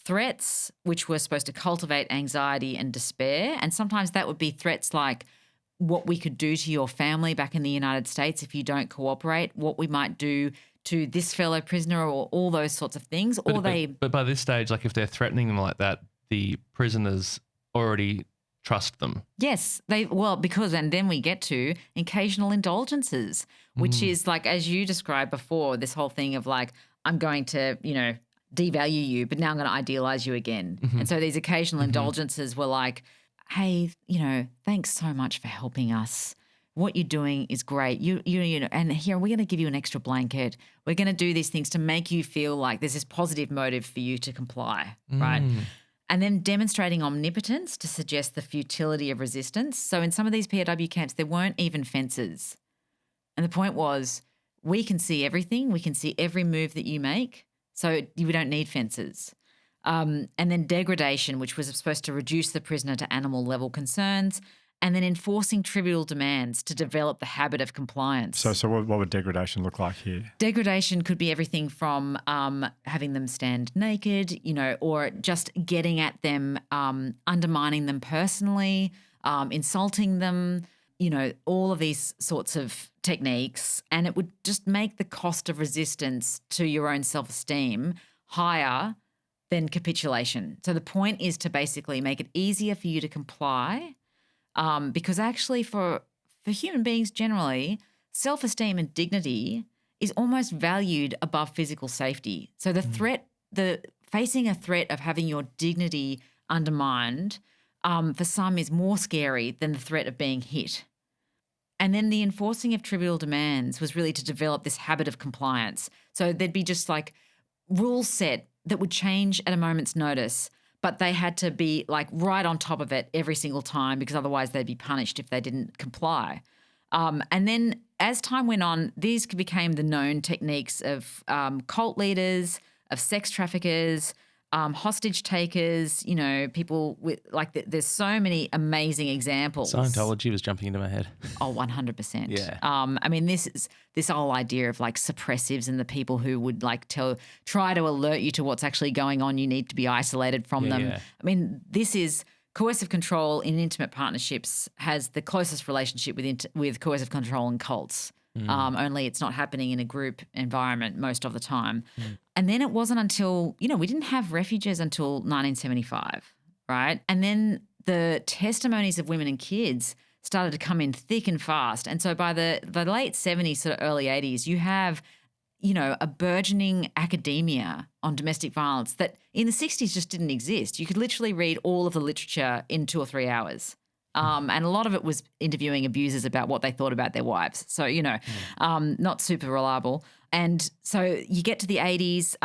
Threats, which were supposed to cultivate anxiety and despair. And sometimes that would be threats like what we could do to your family back in the United States if you don't cooperate, what we might do to this fellow prisoner, or all those sorts of things. But by this stage, like if they're threatening them like that, the prisoners already trust them. Yes, and then we get to occasional indulgences, which is like, as you described before, this whole thing of like, I'm going to, devalue you, but now I'm going to idealize you again. And so these occasional indulgences were like, hey, thanks so much for helping us. What you're doing is great. And here we're going to give you an extra blanket. We're going to do these things to make you feel like there's this positive motive for you to comply, right? And then demonstrating omnipotence to suggest the futility of resistance. So in some of these POW camps, there weren't even fences. And the point was, we can see everything. We can see every move that you make. So we don't need fences. And then degradation, which was supposed to reduce the prisoner to animal level concerns. And then enforcing trivial demands to develop the habit of compliance. So what would degradation look like here? Degradation could be everything from having them stand naked, or just getting at them, undermining them personally, insulting them, all of these sorts of techniques. And it would just make the cost of resistance to your own self-esteem higher than capitulation. So the point is to basically make it easier for you to comply. Because actually for human beings generally, self-esteem and dignity is almost valued above physical safety. So facing a threat of having your dignity undermined for some is more scary than the threat of being hit. And then the enforcing of trivial demands was really to develop this habit of compliance. So there'd be just like rules set that would change at a moment's notice, but they had to be like right on top of it every single time because otherwise they'd be punished if they didn't comply. And then as time went on, these became the known techniques of cult leaders, of sex traffickers, hostage takers, people with there's so many amazing examples. Scientology was jumping into my head. Oh, 100%. Yeah. I mean, this whole idea of like suppressives and the people who would try to alert you to what's actually going on. You need to be isolated from them. Yeah. I mean, this is coercive control in intimate partnerships has the closest relationship with coercive control in cults. Only it's not happening in a group environment most of the time. And then it wasn't until, we didn't have refuges until 1975, right? And then the testimonies of women and kids started to come in thick and fast. And so by the late 70s, sort of early 80s, you have, a burgeoning academia on domestic violence that in the 60s just didn't exist. You could literally read all of the literature in 2 or 3 hours. And a lot of it was interviewing abusers about what they thought about their wives. So, not super reliable. And so you get to the 80s,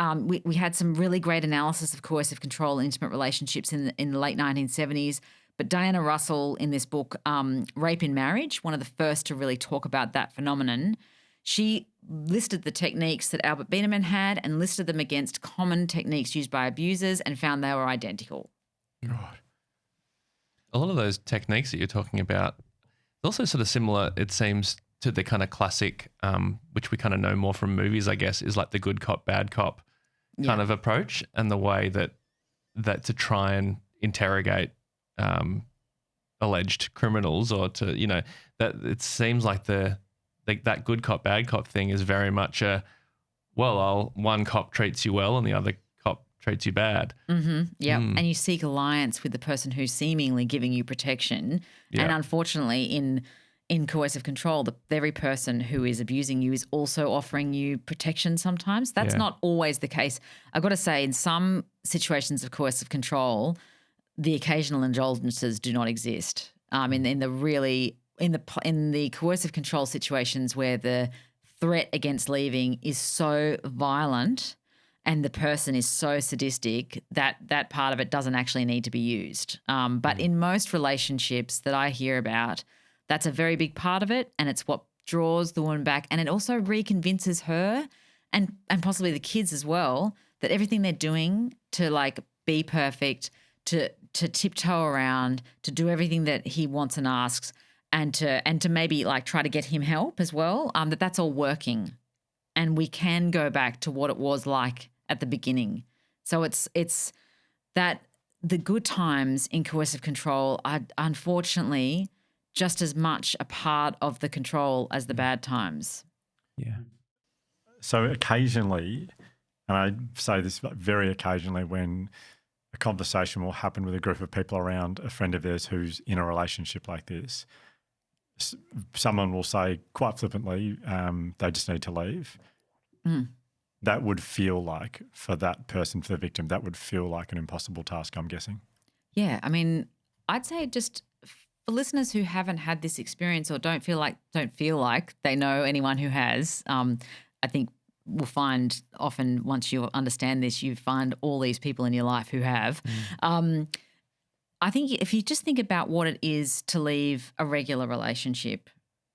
we had some really great analysis of coercive control and intimate relationships in the late 1970s. But Diana Russell in this book, Rape in Marriage, one of the first to really talk about that phenomenon, she listed the techniques that Albert Bienemann had and listed them against common techniques used by abusers and found they were identical. God. A lot of those techniques that you're talking about, also sort of similar, it seems, to the kind of classic, which we kind of know more from movies, I guess, is like the good cop, bad cop kind of approach, and the way that to try and interrogate alleged criminals, or to, that it seems like that good cop, bad cop thing is very much one cop treats you well and the other cop treats you bad. Yeah. And you seek alliance with the person who's seemingly giving you protection. Yeah. And unfortunately in coercive control, the very person who is abusing you is also offering you protection sometimes. That's not always the case. I've got to say, in some situations of coercive control, the occasional indulgences do not exist. In the coercive control situations where the threat against leaving is so violent and the person is so sadistic, that part of it doesn't actually need to be used. But in most relationships that I hear about, that's a very big part of it, and it's what draws the woman back, and it also reconvinces her and possibly the kids as well that everything they're doing to be perfect, to tiptoe around, to do everything that he wants and asks, and to maybe try to get him help as well, that's all working, and we can go back to what it was like at the beginning. So it's that the good times in coercive control are unfortunately just as much a part of the control as the bad times. Yeah. So occasionally, and I say this very occasionally, when a conversation will happen with a group of people around a friend of theirs who's in a relationship like this. Someone will say quite flippantly, they just need to leave. That would feel like, for that person, for the victim, that would feel like an impossible task, I'm guessing. Yeah, I mean, I'd say just for listeners who haven't had this experience or don't feel like they know anyone who has, I think we'll find often once you understand this, you find all these people in your life who have. I think if you just think about what it is to leave a regular relationship,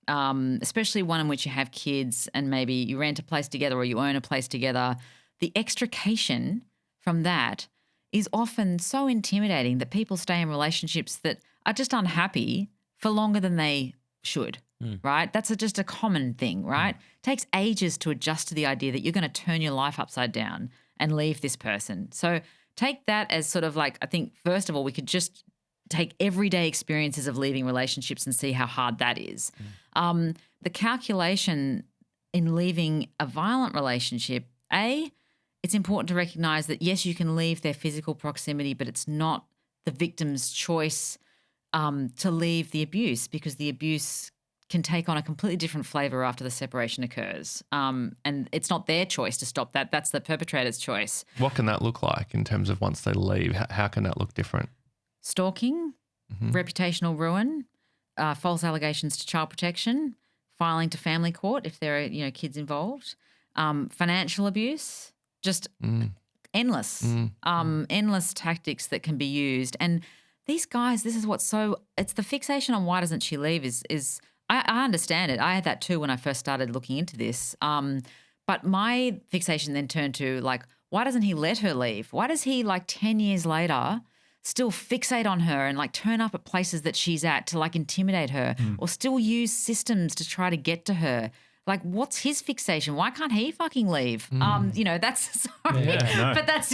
especially one in which you have kids and maybe you rent a place together or you own a place together, the extrication from that is often so intimidating that people stay in relationships that are just unhappy for longer than they should, right? That's just a common thing, right? It takes ages to adjust to the idea that you're going to turn your life upside down and leave this person. So take that as sort of like, I think, first of all, we could just take everyday experiences of leaving relationships and see how hard that is. The calculation in leaving a violent relationship, it's important to recognize that, yes, you can leave their physical proximity, but it's not the victim's choice to leave the abuse, because the abuse can take on a completely different flavor after the separation occurs. And it's not their choice to stop that. That's the perpetrator's choice. What can that look like in terms of once they leave? How can that look different? Stalking, reputational ruin, false allegations to child protection, filing to family court if there are kids involved, financial abuse, just endless tactics that can be used. And these guys, this is what's it's the fixation on why doesn't she leave is I understand it. I had that too when I first started looking into this. But my fixation then turned to like, why doesn't he let her leave? Why does he 10 years later still fixate on her and turn up at places that she's at to intimidate her or still use systems to try to get to her? Like, what's his fixation? Why can't he fucking leave? That's sorry, but that's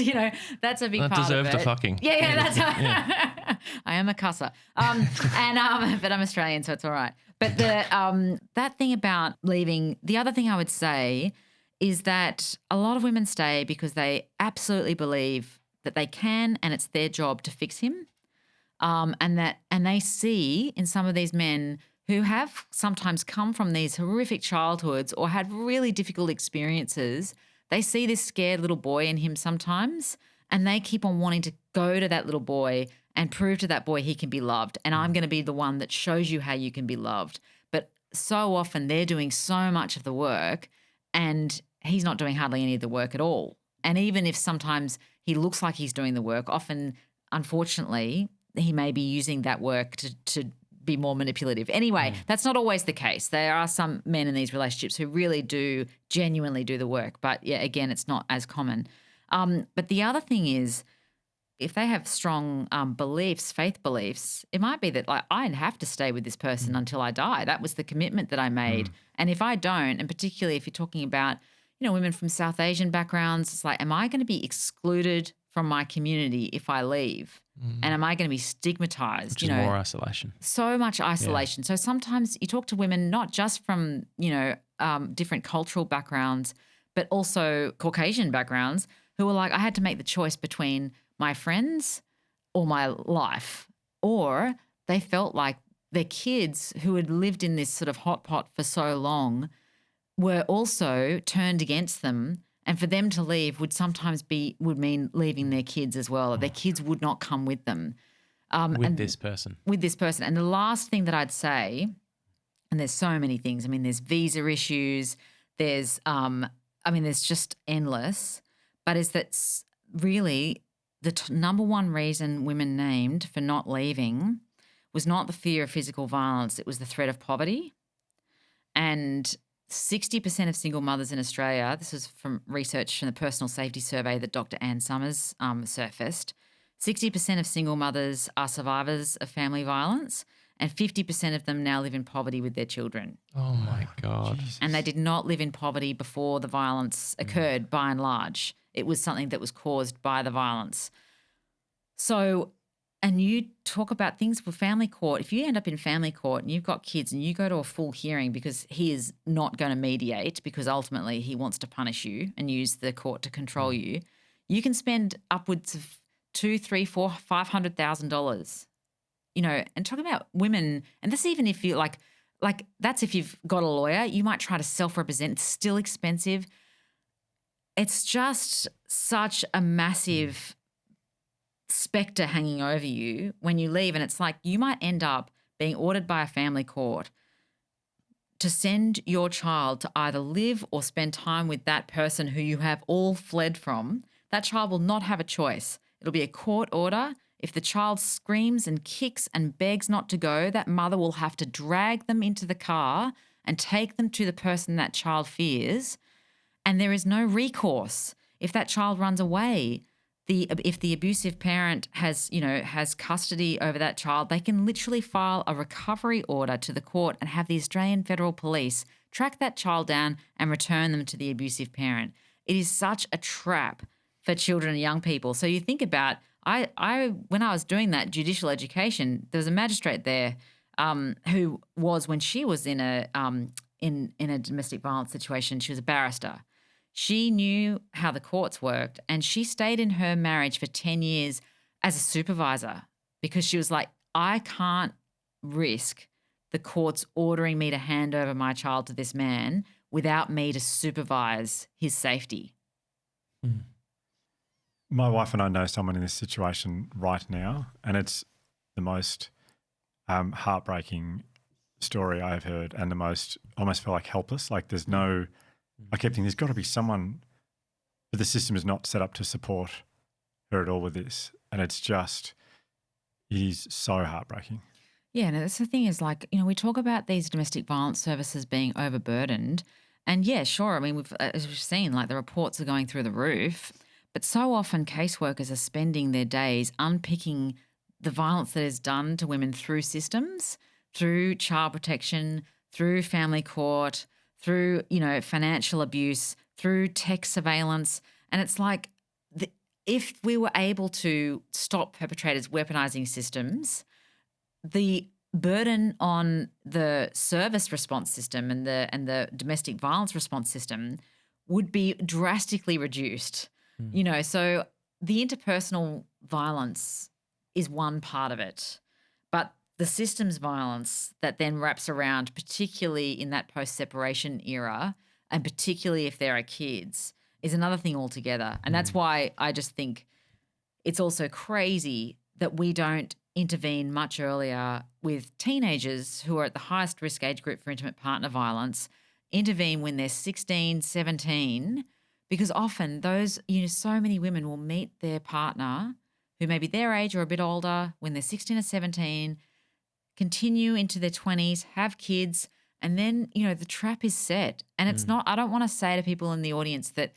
that's a big part of it. That deserves a fucking. Yeah, that's. I am a cusser, but I'm Australian, so it's all right. But the that thing about leaving. The other thing I would say is that a lot of women stay because they absolutely believe that they can, and it's their job to fix him, and they see in some of these men who have sometimes come from these horrific childhoods or had really difficult experiences, they see this scared little boy in him sometimes, and they keep on wanting to go to that little boy and prove to that boy he can be loved. And I'm going to be the one that shows you how you can be loved. But so often they're doing so much of the work and he's not doing hardly any of the work at all. And even if sometimes he looks like he's doing the work, often, unfortunately, he may be using that work to be more manipulative. Anyway, that's not always the case. There are some men in these relationships who really do genuinely do the work. But yeah, again, it's not as common. But the other thing is, if they have strong beliefs, faith beliefs, it might be that I'd have to stay with this person until I die. That was the commitment that I made. And if I don't, and particularly if you're talking about, women from South Asian backgrounds, it's like, am I going to be excluded from my community if I leave? And am I going to be stigmatized? Which is more isolation. So much isolation. Yeah. So sometimes you talk to women not just from, different cultural backgrounds, but also Caucasian backgrounds who are like, I had to make the choice between my friends or my life. Or they felt like their kids who had lived in this sort of hot pot for so long were also turned against them. And for them to leave would sometimes would mean leaving their kids as well. Their kids would not come with them. With this person. And the last thing that I'd say, and there's so many things. I mean, there's visa issues. There's, there's just endless. But is that really the number one reason women named for not leaving was not the fear of physical violence. It was the threat of poverty. And 60% of single mothers in Australia, this was from research from the Personal Safety Survey that Dr. Anne Summers surfaced, 60% of single mothers are survivors of family violence and 50% of them now live in poverty with their children. Oh, my God. Jesus. And they did not live in poverty before the violence occurred, by and large. It was something that was caused by the violence. So, and you talk about things for family court. If you end up in family court and you've got kids and you go to a full hearing because he is not going to mediate because ultimately he wants to punish you and use the court to control you, you can spend upwards of $200,000, $300,000, $400,000, $500,000. You know, and talking about women, and that's even if you like that's if you've got a lawyer, you might try to self-represent. It's still expensive. It's just such a massive specter hanging over you when you leave. And it's like you might end up being ordered by a family court to send your child to either live or spend time with that person who you have all fled from. That child will not have a choice. It'll be a court order. If the child screams and kicks and begs not to go, that mother will have to drag them into the car and take them to the person that child fears. And there is no recourse. If that child runs away, if the abusive parent has custody over that child, they can literally file a recovery order to the court and have the Australian Federal Police track that child down and return them to the abusive parent. It is such a trap for children and young people. So you think about, I when I was doing that judicial education, there was a magistrate there who was, when she was in a domestic violence situation, she was a barrister. She knew how the courts worked, and she stayed in her marriage for 10 years as a supervisor because she was like, I can't risk the courts ordering me to hand over my child to this man without me to supervise his safety. My wife and I know someone in this situation right now, and it's the most heartbreaking story I've heard, and the most, almost feel like helpless. Like there's no, I kept thinking there's got to be someone, but the system is not set up to support her at all with this. And it's just, it is so heartbreaking. Yeah, and that's the thing is, like, you know, we talk about these domestic violence services being overburdened, and yeah, sure, I mean, as we've seen, like the reports are going through the roof, but so often caseworkers are spending their days unpicking the violence that is done to women through systems, through child protection, through family court, through, you know, financial abuse, through tech surveillance. And it's like, if we were able to stop perpetrators weaponizing systems, the burden on the service response system and the domestic violence response system would be drastically reduced. You know, so the interpersonal violence is one part of it, but the systems violence that then wraps around, particularly in that post-separation era, and particularly if there are kids, is another thing altogether. And that's why I just think it's also crazy that we don't intervene much earlier with teenagers who are at the highest risk age group for intimate partner violence, intervene when they're 16, 17, because often those, you know, so many women will meet their partner who may be their age or a bit older when they're 16 or 17, continue into their 20s, have kids, and then, you know, the trap is set. And it's not, I don't want to say to people in the audience that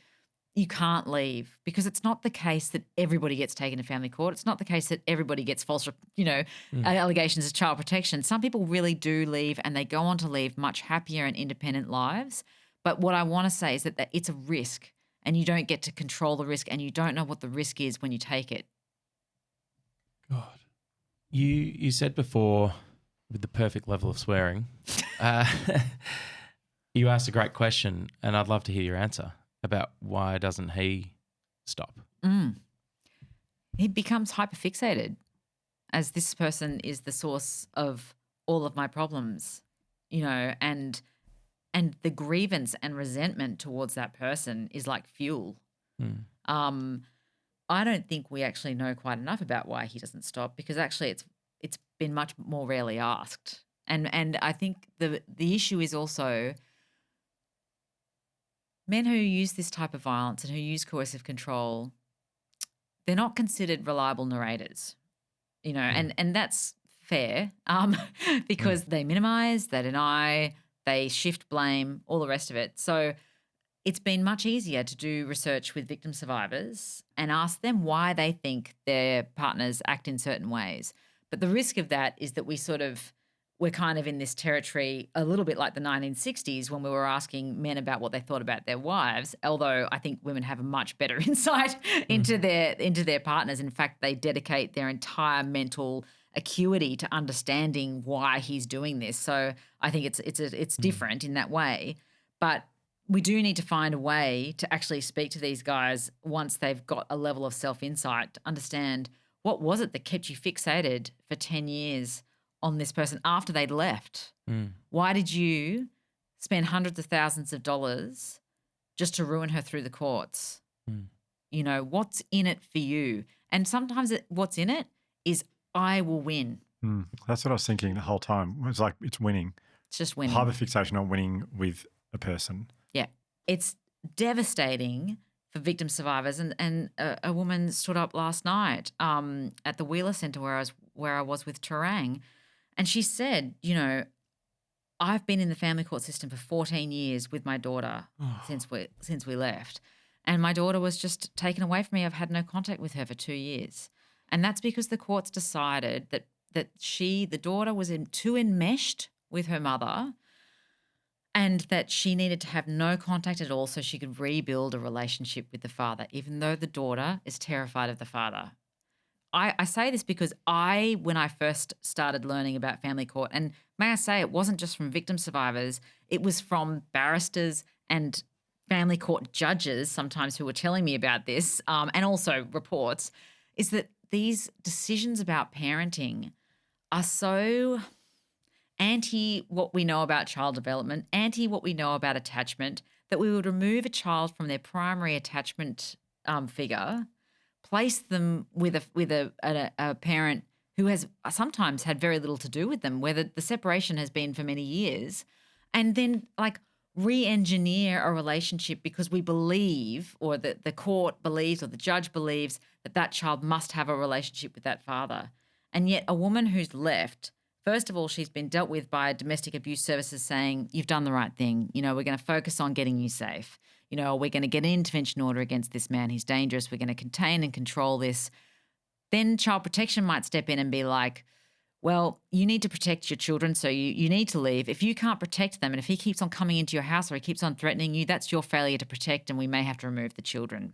you can't leave, because it's not the case that everybody gets taken to family court. It's not the case that everybody gets false, you know, allegations of child protection. Some people really do leave, and they go on to leave much happier and independent lives. But what I want to say is that it's a risk, and you don't get to control the risk, and you don't know what the risk is when you take it. God. You said before, with the perfect level of swearing, you asked a great question, and I'd love to hear your answer about why doesn't he stop? He becomes hyperfixated as this person is the source of all of my problems, you know, and the grievance and resentment towards that person is like fuel. I don't think we actually know quite enough about why he doesn't stop, because actually it's been much more rarely asked. And I think the issue is also men who use this type of violence and who use coercive control, they're not considered reliable narrators, you know, and that's fair because they minimize, they deny, they shift blame, all the rest of it. So it's been much easier to do research with victim survivors and ask them why they think their partners act in certain ways. But the risk of that is that we're kind of in this territory a little bit like the 1960s when we were asking men about what they thought about their wives, although I think women have a much better insight into their partners. In fact, they dedicate their entire mental acuity to understanding why he's doing this. So I think it's different in that way. But we do need to find a way to actually speak to these guys once they've got a level of self-insight to understand what was it that kept you fixated for 10 years on this person after they'd left. Why did you spend hundreds of thousands of dollars just to ruin her through the courts? You know, what's in it for you? And sometimes what's in it is I will win. That's what I was thinking the whole time. It's like it's winning. It's just winning. Hyperfixation on winning with a person. Yeah. It's devastating for victim survivors. And a woman stood up last night at the Wheeler Centre where I was with Terang, and she said, you know, I've been in the family court system for 14 years with my daughter since we left. And my daughter was just taken away from me. I've had no contact with her for 2 years. And that's because the courts decided that the daughter was too enmeshed with her mother and that she needed to have no contact at all so she could rebuild a relationship with the father, even though the daughter is terrified of the father. I say this because when I first started learning about family court, and may I say it wasn't just from victim survivors, it was from barristers and family court judges sometimes who were telling me about this, and also reports, is that these decisions about parenting are so anti what we know about child development, anti what we know about attachment, that we would remove a child from their primary attachment figure, place them with a parent who has sometimes had very little to do with them, where the separation has been for many years, and then like re-engineer a relationship because we believe, or the court believes, or the judge believes that child must have a relationship with that father. And yet a woman who's left, first of all, she's been dealt with by domestic abuse services saying, you've done the right thing. You know, we're going to focus on getting you safe. You know, we're going to get an intervention order against this man. He's dangerous. We're going to contain and control this. Then child protection might step in and be like, well, you need to protect your children, so you need to leave. If you can't protect them and if he keeps on coming into your house or he keeps on threatening you, that's your failure to protect and we may have to remove the children.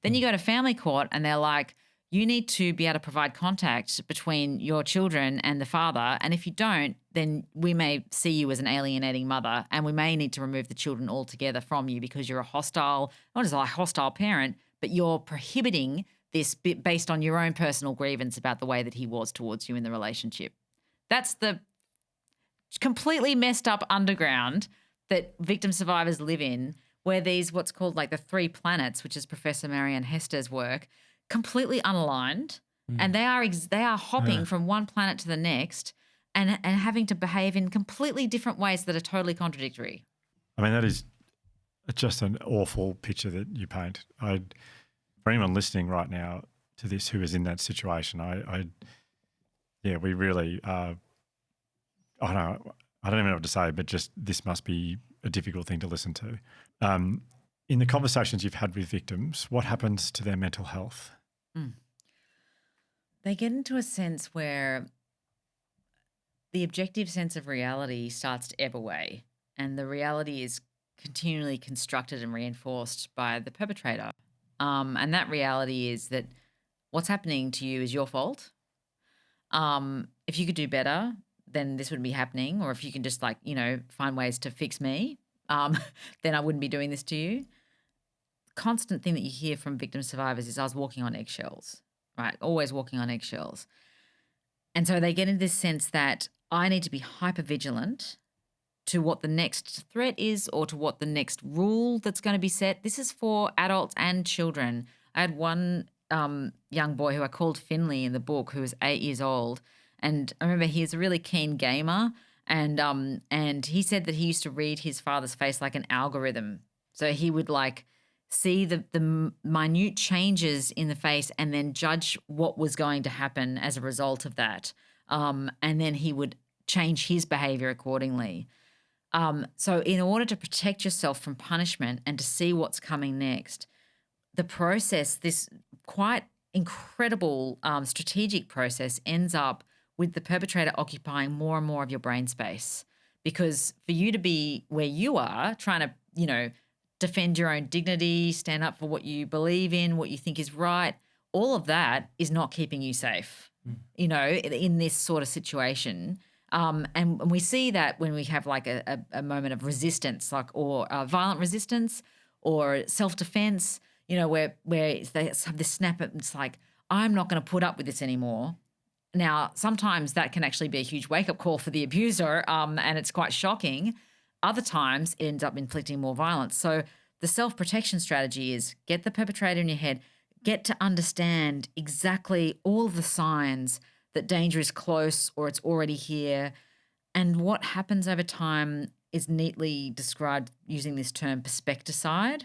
Then you go to family court and they're like, you need to be able to provide contact between your children and the father. And if you don't, then we may see you as an alienating mother and we may need to remove the children altogether from you because you're not just a hostile parent, but you're prohibiting this based on your own personal grievance about the way that he was towards you in the relationship. That's the completely messed up underground that victim survivors live in, where these what's called like the 3 planets, which is Professor Marianne Hester's work, completely unaligned, and they are hopping from one planet to the next and having to behave in completely different ways that are totally contradictory. I mean, that is just an awful picture that you paint. For anyone listening right now to this who is in that situation, we really, I don't even know what to say, but just this must be a difficult thing to listen to. In the conversations you've had with victims, what happens to their mental health? They get into a sense where the objective sense of reality starts to ebb away, and the reality is continually constructed and reinforced by the perpetrator. And that reality is that what's happening to you is your fault. If you could do better, then this wouldn't be happening. Or if you can just find ways to fix me, then I wouldn't be doing this to you. Constant thing that you hear from victim survivors is I was walking on eggshells, right? Always walking on eggshells. And so they get into this sense that I need to be hyper vigilant to what the next threat is or to what the next rule that's going to be set. This is for adults and children. I had one young boy who I called Finley in the book who was 8 years old. And I remember he was a really keen gamer and he said that he used to read his father's face like an algorithm. So he would see the minute changes in the face and then judge what was going to happen as a result of that. And then he would change his behavior accordingly. So in order to protect yourself from punishment and to see what's coming next, the process, this quite incredible strategic process, ends up with the perpetrator occupying more and more of your brain space. Because for you to be where you are, trying to, defend your own dignity, stand up for what you believe in, what you think is right, all of that is not keeping you safe, in this sort of situation. And we see that when we have like a moment of resistance, like or violent resistance or self-defense, where they have this snap. It's like, I'm not going to put up with this anymore. Now, sometimes that can actually be a huge wake-up call for the abuser, and it's quite shocking. Other times, it ends up inflicting more violence. So the self-protection strategy is get the perpetrator in your head, get to understand exactly all of the signs that danger is close or it's already here. And what happens over time is neatly described using this term perspecticide,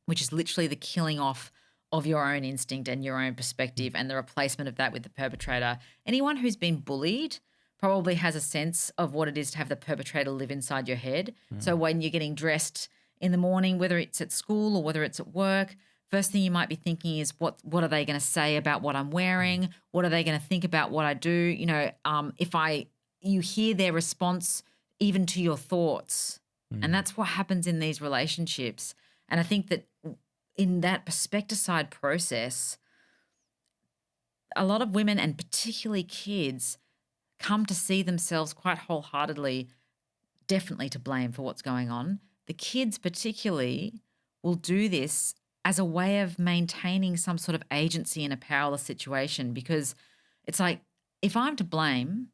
which is literally the killing off of your own instinct and your own perspective and the replacement of that with the perpetrator. Anyone who's been bullied probably has a sense of what it is to have the perpetrator live inside your head. So when you're getting dressed in the morning, whether it's at school or whether it's at work, first thing you might be thinking is what are they going to say about what I'm wearing? What are they going to think about what I do? You hear their response even to your thoughts. And that's what happens in these relationships. And I think that in that perspecticide process, a lot of women and particularly kids come to see themselves quite wholeheartedly, definitely to blame for what's going on. The kids particularly will do this as a way of maintaining some sort of agency in a powerless situation, because it's like, if I'm to blame,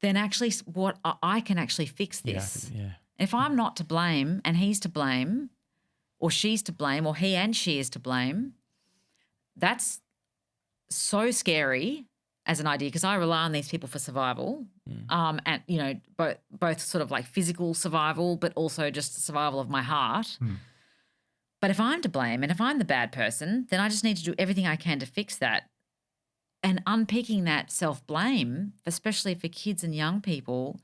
then actually I can actually fix this. Yeah. If I'm not to blame and he's to blame or she's to blame or he and she is to blame, that's so scary as an idea, because I rely on these people for survival, and both sort of like physical survival, but also just the survival of my heart. But if I'm to blame and if I'm the bad person, then I just need to do everything I can to fix that. And unpicking that self-blame, especially for kids and young people,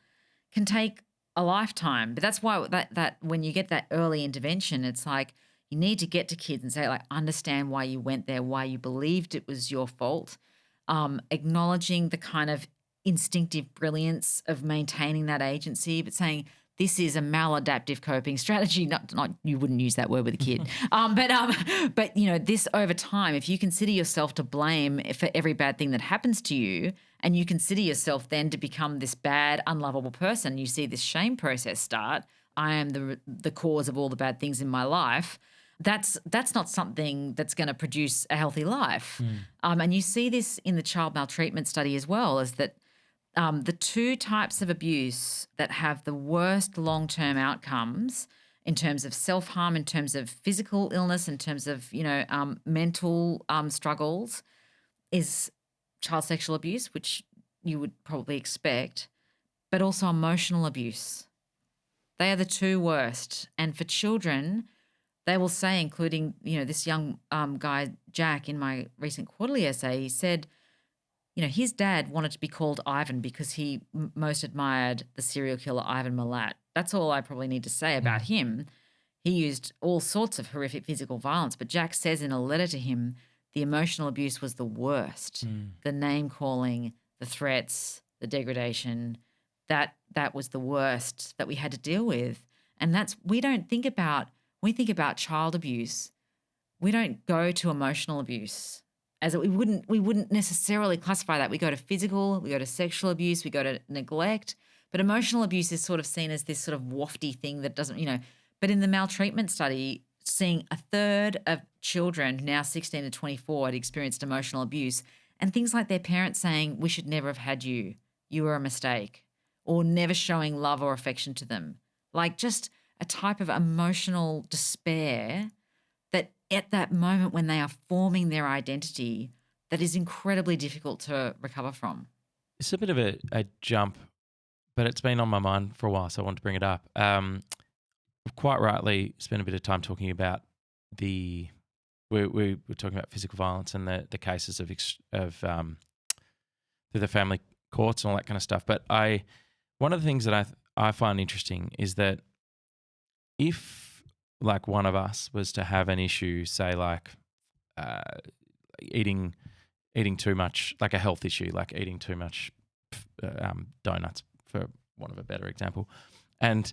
can take a lifetime. But that's why that when you get that early intervention, it's like you need to get to kids and say, like, understand why you went there, why you believed it was your fault, acknowledging the kind of instinctive brilliance of maintaining that agency, but saying this is a maladaptive coping strategy. Not you wouldn't use that word with a kid, but this over time, if you consider yourself to blame for every bad thing that happens to you, and you consider yourself then to become this bad, unlovable person, you see this shame process start. I am the cause of all the bad things in my life. That's not something that's going to produce a healthy life. And you see this in the child maltreatment study as well, is that the two types of abuse that have the worst long-term outcomes in terms of self-harm, in terms of physical illness, in terms of, mental struggles, is child sexual abuse, which you would probably expect, but also emotional abuse. They are the two worst. And for children, they will say, including, this young guy, Jack, in my recent quarterly essay, he said, his dad wanted to be called Ivan because he most admired the serial killer Ivan Milat. That's all I probably need to say about him. He used all sorts of horrific physical violence, but Jack says in a letter to him, the emotional abuse was the worst. The name calling, the threats, the degradation, that was the worst that we had to deal with. And we think about child abuse, we don't go to emotional abuse. As we wouldn't necessarily classify that. We go to physical, we go to sexual abuse, we go to neglect, but emotional abuse is sort of seen as this sort of wafty thing that doesn't, but in the maltreatment study, seeing a third of children, now 16 to 24, had experienced emotional abuse, and things like their parents saying, we should never have had you, you were a mistake, or never showing love or affection to them. Like just a type of emotional despair that at that moment when they are forming their identity, that is incredibly difficult to recover from. It's a bit of a jump, but it's been on my mind for a while, so I want to bring it up. Quite rightly spent a bit of time talking about we were talking about physical violence and the cases of through the family courts and all that kind of stuff. But one of the things that I find interesting is that if like one of us was to have an issue, say like eating too much, like a health issue, like eating too much donuts, for want of a better example, and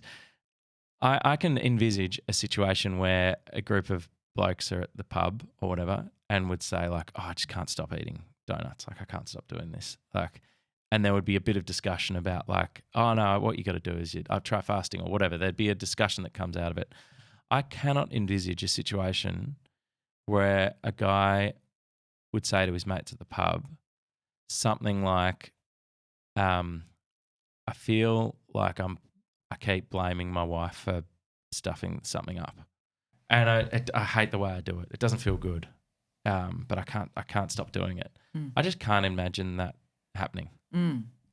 I can envisage a situation where a group of blokes are at the pub or whatever and would say like, oh, I just can't stop eating donuts. Like I can't stop doing this. Like, and there would be a bit of discussion about like, oh no, what you got to do is I'll try fasting or whatever. There'd be a discussion that comes out of it. I cannot envisage a situation where a guy would say to his mates at the pub something like, I feel like I keep blaming my wife for stuffing something up, and I hate the way I do it. It doesn't feel good, but I can't stop doing it. I just can't imagine that happening.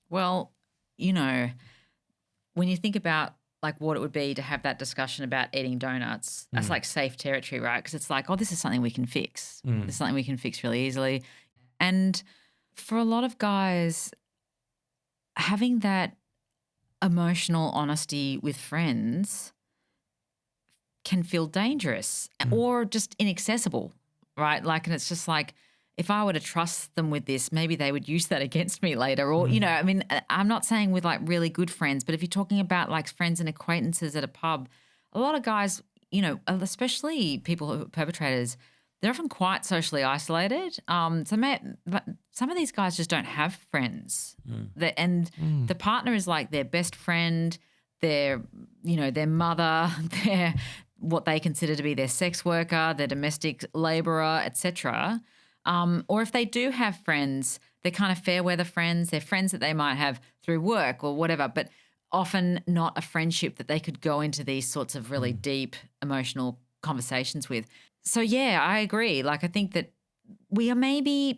Well, you know, when you think about like what it would be to have that discussion about eating donuts, that's like safe territory, right? Because it's like, oh, this is something we can fix. This is something we can fix really easily. And for a lot of guys, having that emotional honesty with friends can feel dangerous or just inaccessible, right? Like, and it's just like, if I were to trust them with this, maybe they would use that against me later. Or, you know, I mean, I'm not saying with like really good friends, but if you're talking about like friends and acquaintances at a pub, a lot of guys, you know, especially people who are perpetrators, they're often quite socially isolated. But some of these guys just don't have friends. The partner is like their best friend, their mother, their what they consider to be their sex worker, their domestic labourer, etc. Or if they do have friends, they're kind of fair weather friends. They're friends that they might have through work or whatever, but often not a friendship that they could go into these sorts of really deep emotional conversations with. So, yeah, I agree. Like, I think that we are maybe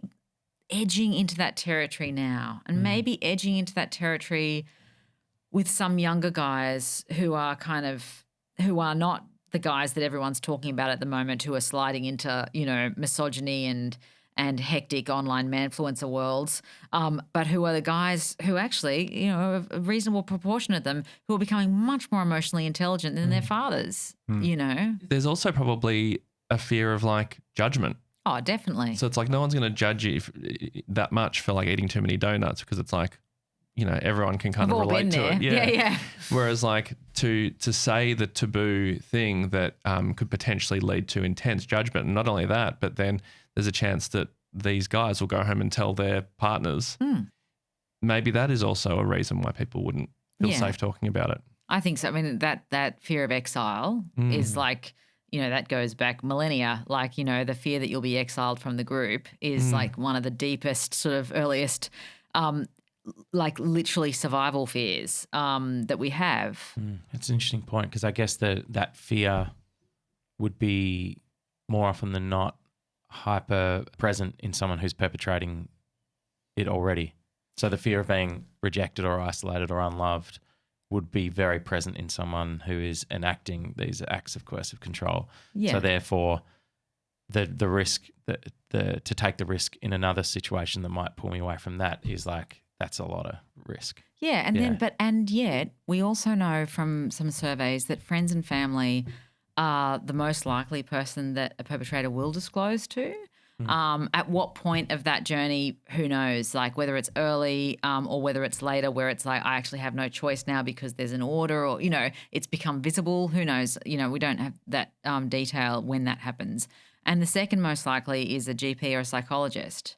edging into that territory now and maybe edging into that territory with some younger guys who are not the guys that everyone's talking about at the moment, who are sliding into, you know, misogyny and hectic online manfluencer worlds, but who are the guys who actually, you know, a reasonable proportion of them who are becoming much more emotionally intelligent than their fathers, you know. There's also probably a fear of like judgment. Oh, definitely. So it's like no one's going to judge you that much for like eating too many donuts because it's like, you know, everyone can kind of relate to it. Yeah. Whereas like to say the taboo thing that could potentially lead to intense judgment. And not only that, but then there's a chance that these guys will go home and tell their partners. Maybe that is also a reason why people wouldn't feel safe talking about it. I think so. I mean, that fear of exile is like, you know, that goes back millennia. Like, you know, the fear that you'll be exiled from the group is like one of the deepest, sort of earliest, like literally survival fears that we have. It's an interesting point because I guess that fear would be more often than not hyper present in someone who's perpetrating it already. So the fear of being rejected or isolated or unloved would be very present in someone who is enacting these acts of coercive control. Yeah. So therefore, the risk to take the risk in another situation that might pull me away from that is like, that's a lot of risk. Yeah, and yet we also know from some surveys that friends and family are the most likely person that a perpetrator will disclose to. At what point of that journey, who knows? Like whether it's early or whether it's later where it's like I actually have no choice now because there's an order or, you know, it's become visible. Who knows? You know, we don't have that detail when that happens. And the second most likely is a GP or a psychologist.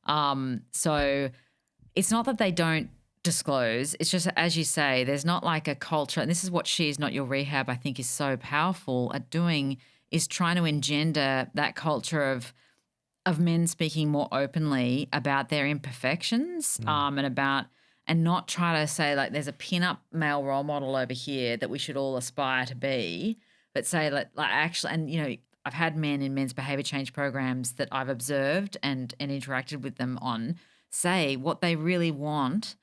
So it's not that they don't disclose. It's just, as you say, there's not like a culture. And this is what She's Not Your Rehab, I think, is so powerful at doing, is trying to engender that culture of men speaking more openly about their imperfections and not try to say like there's a pin-up male role model over here that we should all aspire to be, but say like actually, and you know, I've had men in men's behaviour change programs that I've observed and interacted with them on say what they really want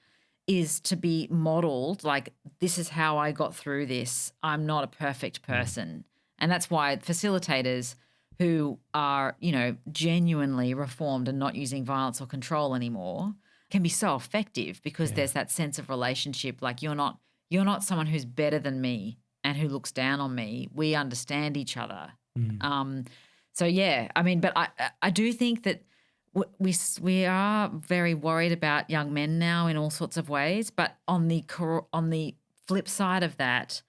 is to be modelled like this is how I got through this. I'm not a perfect person. And that's why facilitators who are, you know, genuinely reformed and not using violence or control anymore can be so effective because there's that sense of relationship. Like you're not someone who's better than me and who looks down on me. We understand each other. So yeah, I mean, but I do think that we are very worried about young men now in all sorts of ways. But on the flip side of that,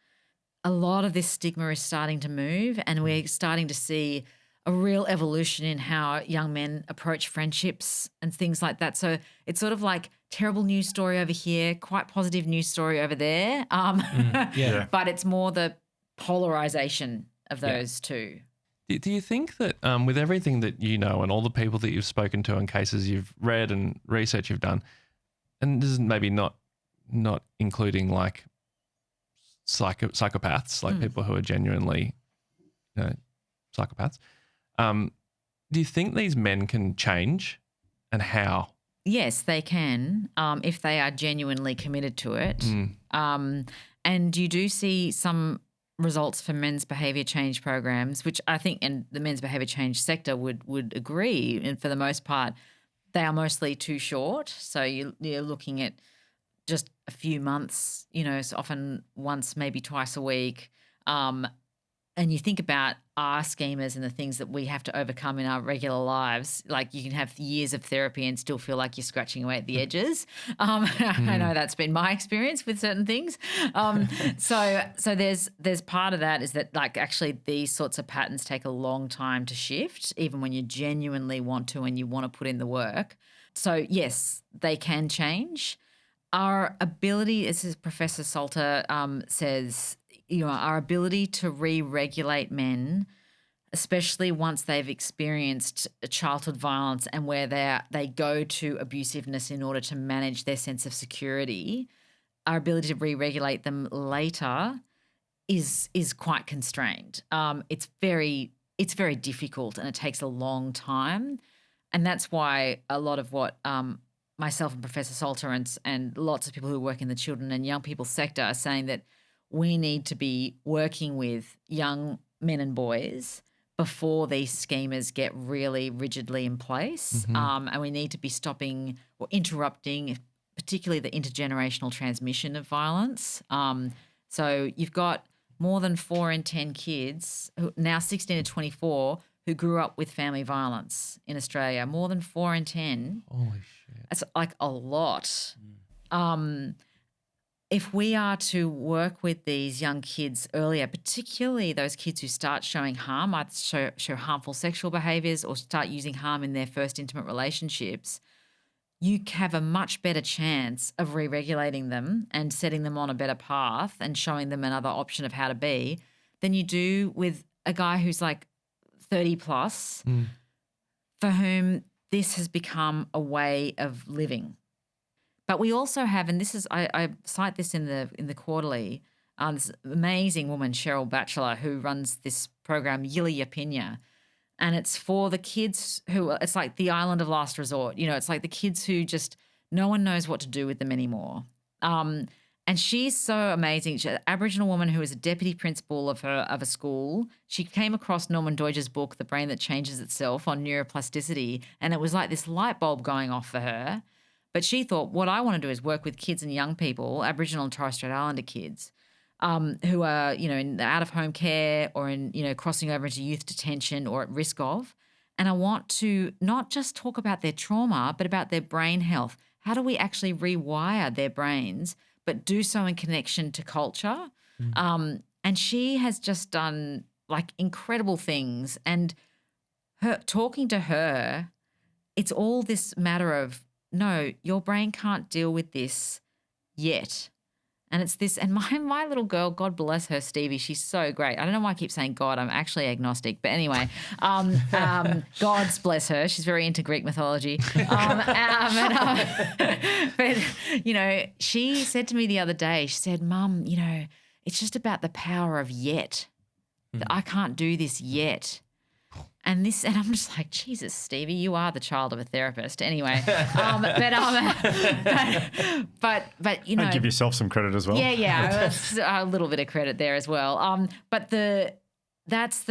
a lot of this stigma is starting to move and we're starting to see a real evolution in how young men approach friendships and things like that. So it's sort of like terrible news story over here, quite positive news story over there. Yeah. But it's more the polarization of those two. Do you think that with everything that you know and all the people that you've spoken to and cases you've read and research you've done, and this is maybe not including like psychopaths, like people who are genuinely psychopaths, do you think these men can change, and how? Yes, they can, if they are genuinely committed to it. And you do see some results for men's behaviour change programs, which I think in the men's behaviour change sector would agree. And for the most part, they are mostly too short. So you're looking at just a few months, so often once, maybe twice a week. And you think about our schemas and the things that we have to overcome in our regular lives. Like you can have years of therapy and still feel like you're scratching away at the edges. I know that's been my experience with certain things. So there's part of that is that like actually these sorts of patterns take a long time to shift, even when you genuinely want to and you want to put in the work. So yes, they can change. Our ability, as Professor Salter says, our ability to re-regulate men, especially once they've experienced childhood violence and where they go to abusiveness in order to manage their sense of security, our ability to re-regulate them later is quite constrained. It's very difficult and it takes a long time, and that's why a lot of what myself and Professor Salter and lots of people who work in the children and young people sector are saying that we need to be working with young men and boys before these schemas get really rigidly in place. And we need to be stopping or interrupting, particularly the intergenerational transmission of violence. So you've got more than 4 in 10 kids, now 16 to 24, who grew up with family violence in Australia. More than 4 in 10. Holy shit. That's like a lot. If we are to work with these young kids earlier, particularly those kids who start showing harm, either show harmful sexual behaviours or start using harm in their first intimate relationships, you have a much better chance of re-regulating them and setting them on a better path and showing them another option of how to be than you do with a guy who's like 30 plus for whom this has become a way of living. But we also have, and this is, I cite this in the quarterly, this amazing woman, Cheryl Batchelor, who runs this program, Yili Yapina. And it's for the kids who, it's like the island of last resort. It's like the kids who just, no one knows what to do with them anymore. And she's so amazing. She's an Aboriginal woman who is a deputy principal of a school. She came across Norman Doidge's book, The Brain That Changes Itself, on neuroplasticity. And it was like this light bulb going off for her. But she thought, what I want to do is work with kids and young people, Aboriginal and Torres Strait Islander kids, who are, in out-of-home care or in, crossing over into youth detention or at risk of. And I want to not just talk about their trauma, but about their brain health. How do we actually rewire their brains, but do so in connection to culture? And she has just done like incredible things. And talking to her, it's all this matter of, no, your brain can't deal with this yet. And it's this, and my little girl, God bless her, Stevie, she's so great. I don't know why I keep saying God. I'm actually agnostic. But anyway, God's bless her. She's very into Greek mythology. But, she said to me the other day, she said, Mum, it's just about the power of yet, that I can't do this yet. And I'm just like, Jesus, Stevie, you are the child of a therapist. Anyway, but and give yourself some credit as well. Yeah, a little bit of credit there as well. But that's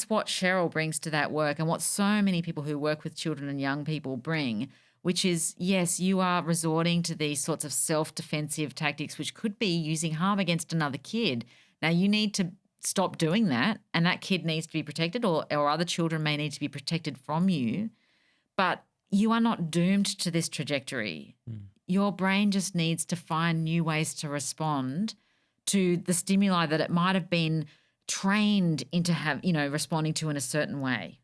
what Cheryl brings to that work, and what so many people who work with children and young people bring, which is, yes, you are resorting to these sorts of self-defensive tactics, which could be using harm against another kid. Now you need to stop doing that, and that kid needs to be protected, or other children may need to be protected from you, but you are not doomed to this trajectory. Your brain just needs to find new ways to respond to the stimuli that it might have been trained into responding to in a certain way.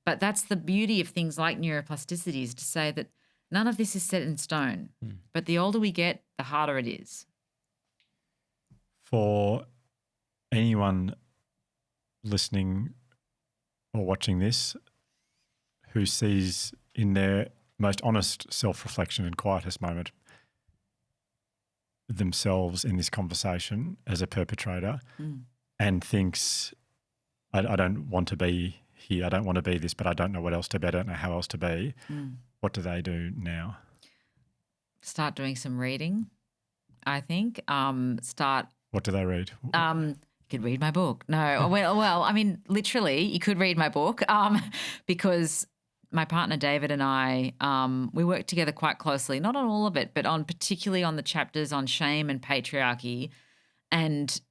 But that's the beauty of things like neuroplasticity, is to say that None of this is set in stone. But the older we get, the harder it is. For anyone listening or watching this who sees in their most honest self-reflection and quietest moment themselves in this conversation as a perpetrator and thinks, I don't want to be here, I don't want to be this, but I don't know what else to be, I don't know how else to be. What do they do now? Start doing some reading, I think. What do they read? You could read my book. No, well, I mean, literally, you could read my book because my partner David and I, we work together quite closely, not on all of it, but particularly on the chapters on shame and patriarchy. And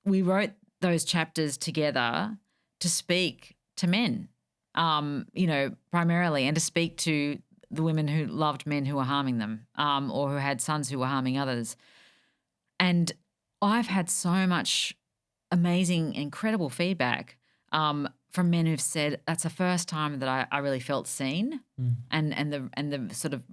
we wrote those chapters together to speak to men, primarily, and to speak to the women who loved men who were harming them or who had sons who were harming others. And I've had so much amazing, incredible feedback from men who've said that's the first time that I really felt seen, and the sort of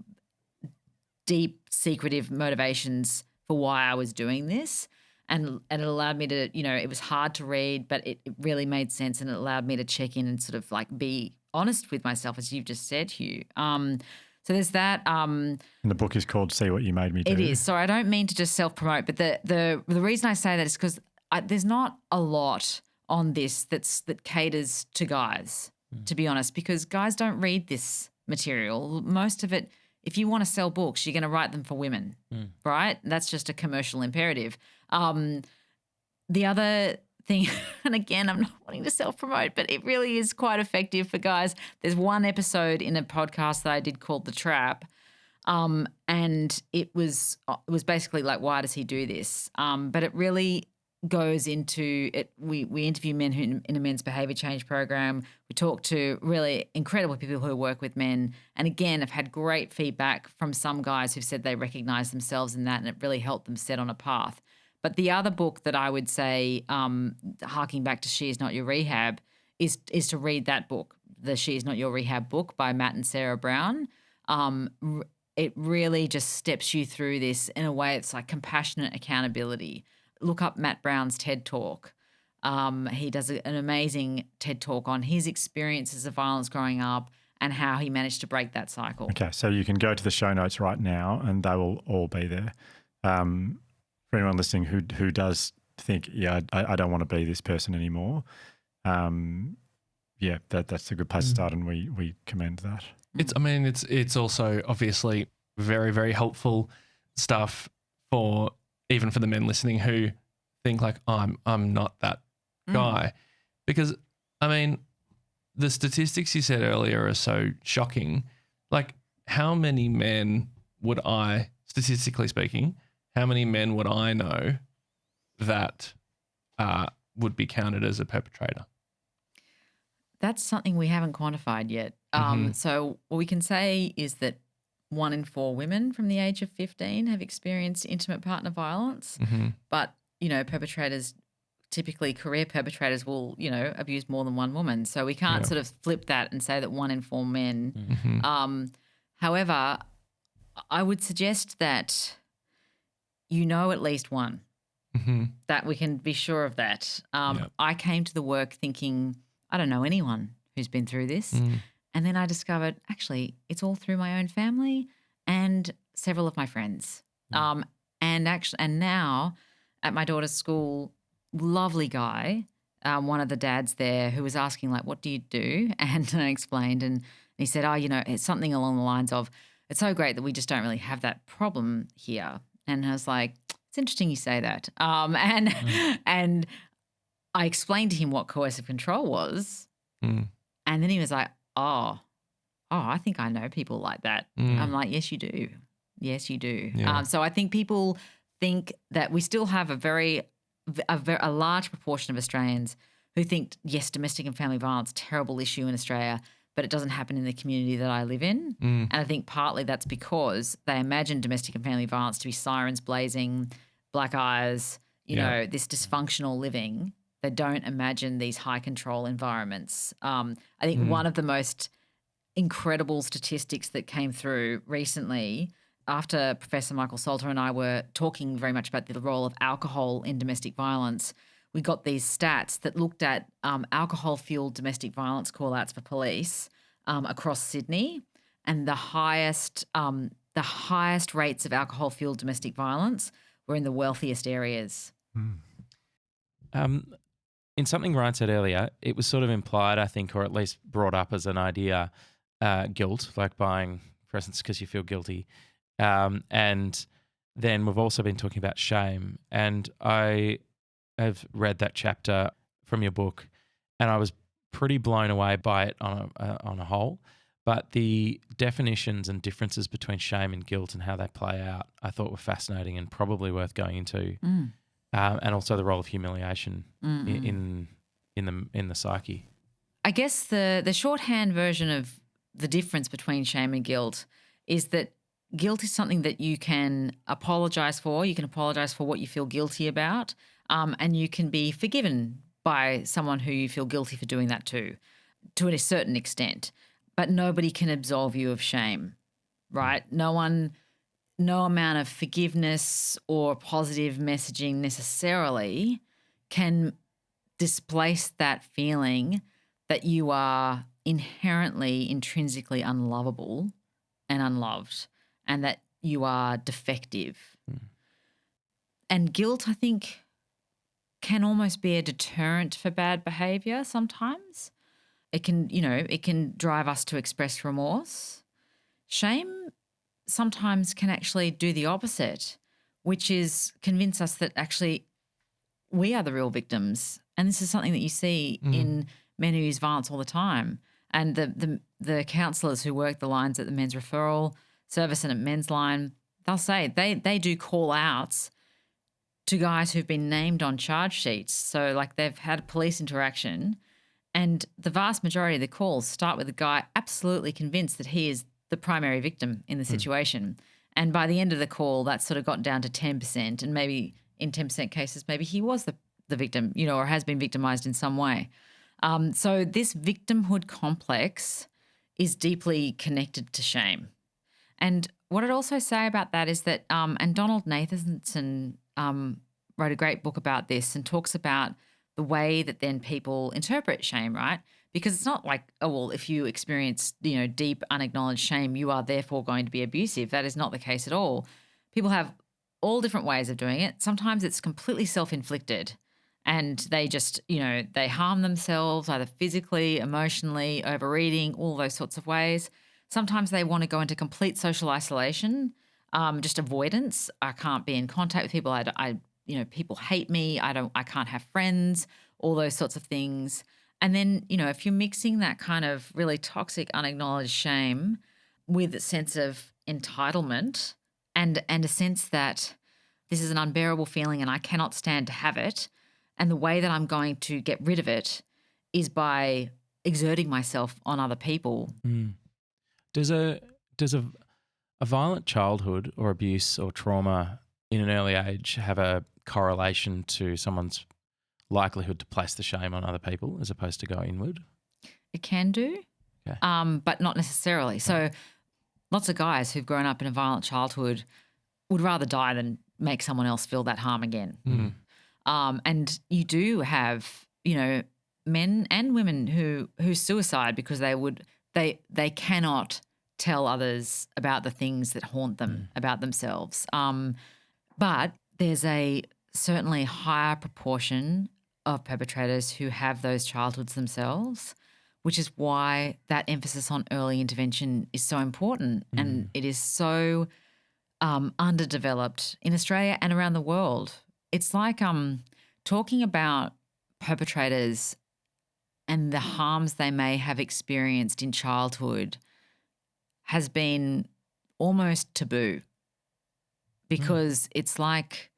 deep, secretive motivations for why I was doing this, and it allowed me to, it was hard to read, but it really made sense, and it allowed me to check in and sort of like be honest with myself, as you've just said, Hugh. So there's that. And the book is called "See What You Made Me Do." It is. So I don't mean to just self-promote, but the reason I say that is because there's not a lot on this that caters to guys, to be honest, because guys don't read this material. Most of it, if you want to sell books, you're going to write them for women, right? That's just a commercial imperative. The other thing, and again, I'm not wanting to self-promote, but it really is quite effective for guys. There's one episode in a podcast that I did called The Trap, and it was basically like, why does he do this? But it really goes into it. We interview men who in a men's behaviour change program. We talk to really incredible people who work with men, and again, I've had great feedback from some guys who've said they recognise themselves in that, and it really helped them set on a path. But the other book that I would say, harking back to She Is Not Your Rehab, is to read that book, the She Is Not Your Rehab book by Matt and Sarah Brown. It really just steps you through this in a way that's like compassionate accountability. Look up Matt Brown's TED Talk. He does an amazing TED Talk on his experiences of violence growing up and how he managed to break that cycle. Okay, so you can go to the show notes right now and they will all be there. For anyone listening who does think, I don't want to be this person anymore, that's a good place to start, and we commend that. It's also obviously very, very helpful stuff for even for the men listening who think like, I'm not that guy. Because, the statistics you said earlier are so shocking. Like, how many men would I, statistically speaking, how many men would I know that would be counted as a perpetrator? That's something we haven't quantified yet. So what we can say is that 1 in 4 women from the age of 15 have experienced intimate partner violence. But, perpetrators, typically career perpetrators, will, abuse more than one woman. So we can't sort of flip that and say that 1 in 4 men. However, I would suggest that at least one, that we can be sure of that. I came to the work thinking, I don't know anyone who's been through this. And then I discovered, actually, it's all through my own family and several of my friends. And now at my daughter's school, lovely guy, one of the dads there who was asking, like, what do you do? And I explained, and he said, it's something along the lines of, it's so great that we just don't really have that problem here. And I was like, it's interesting you say that. And I explained to him what coercive control was. And then he was like, oh, I think I know people like that. I'm like, yes, you do. Yes, you do. Yeah. So I think people think that we still have a large proportion of Australians who think, yes, domestic and family violence, terrible issue in Australia, but it doesn't happen in the community that I live in. And I think partly that's because they imagine domestic and family violence to be sirens blazing, black eyes, this dysfunctional living. They don't imagine these high control environments. I think one of the most incredible statistics that came through recently after Professor Michael Salter and I were talking very much about the role of alcohol in domestic violence. We got these stats that looked at alcohol-fueled domestic violence call-outs for police across Sydney, and the highest rates of alcohol-fueled domestic violence were in the wealthiest areas. In something Ryan said earlier, it was sort of implied, I think, or at least brought up as an idea, guilt, like buying presents because you feel guilty. And then we've also been talking about shame. And I have read that chapter from your book, and I was pretty blown away by it on a whole. But the definitions and differences between shame and guilt and how they play out, I thought were fascinating and probably worth going into. And also the role of humiliation in the psyche. I guess the shorthand version of the difference between shame and guilt is that guilt is something that you can apologise for. You can apologise for what you feel guilty about, and you can be forgiven by someone who you feel guilty for doing that to a certain extent. But nobody can absolve you of shame, right? No amount of forgiveness or positive messaging necessarily can displace that feeling that you are inherently, intrinsically unlovable and unloved, and that you are defective. And guilt, I think, can almost be a deterrent for bad behaviour sometimes. It can drive us to express remorse. Shame sometimes can actually do the opposite, which is convince us that actually we are the real victims. And this is something that you see in men who use violence all the time. And the counsellors who work the lines at the men's referral service and at men's line, they'll say they do call outs to guys who've been named on charge sheets. So like they've had a police interaction, and the vast majority of the calls start with a guy absolutely convinced that he is the primary victim in the situation. And by the end of the call, that's sort of gotten down to 10%, and maybe in 10% cases, maybe he was the victim, or has been victimized in some way. So this victimhood complex is deeply connected to shame. And what I'd also say about that is that, and Donald Nathanson wrote a great book about this and talks about the way that then people interpret shame, right? Because it's not like, oh, well, if you experience, deep unacknowledged shame, you are therefore going to be abusive. That is not the case at all. People have all different ways of doing it. Sometimes it's completely self-inflicted, and they just, they harm themselves either physically, emotionally, overeating, all those sorts of ways. Sometimes they want to go into complete social isolation, just avoidance. I can't be in contact with people. People hate me. I can't have friends, all those sorts of things. And then, if you're mixing that kind of really toxic, unacknowledged shame with a sense of entitlement and a sense that this is an unbearable feeling and I cannot stand to have it, and the way that I'm going to get rid of it is by exerting myself on other people. Does a violent childhood or abuse or trauma in an early age have a correlation to someone's likelihood to place the shame on other people as opposed to go inward? It can do, but not necessarily. So lots of guys who've grown up in a violent childhood would rather die than make someone else feel that harm again. And you do have, men and women who suicide because they cannot tell others about the things that haunt them about themselves. But there's a certainly higher proportion of perpetrators who have those childhoods themselves, which is why that emphasis on early intervention is so important. And it is so underdeveloped in Australia and around the world. It's like talking about perpetrators and the harms they may have experienced in childhood has been almost taboo, because it's like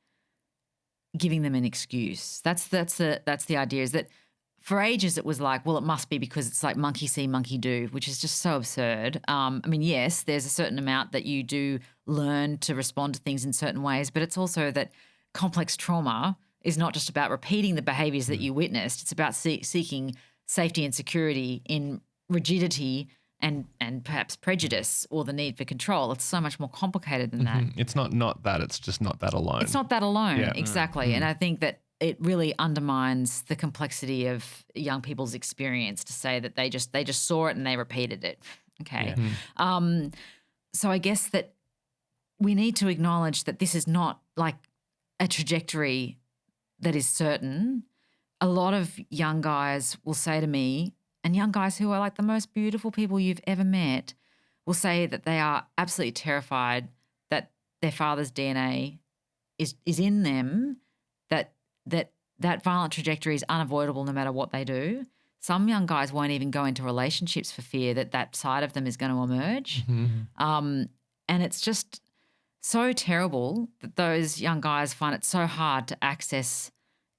giving them an excuse. That's the idea, is that for ages it was like, well, it must be because it's like monkey see, monkey do, which is just so absurd. Yes, there's a certain amount that you do learn to respond to things in certain ways, but it's also that complex trauma is not just about repeating the behaviours that you witnessed. It's about seeking safety and security in rigidity and perhaps prejudice or the need for control. It's so much more complicated than that. It's not that. It's just not that alone. It's not that alone, Yeah. exactly. And I think that it really undermines the complexity of young people's experience to say that they just saw it and they repeated it. Okay. So I guess that we need to acknowledge that this is not like a trajectory that is certain. A lot of young guys will say to me, and young guys who are like the most beautiful people you've ever met will say that they are absolutely terrified that their father's DNA is in them, that violent trajectory is unavoidable no matter what they do. Some young guys won't even go into relationships for fear that side of them is going to emerge. And it's just so terrible that those young guys find it so hard to access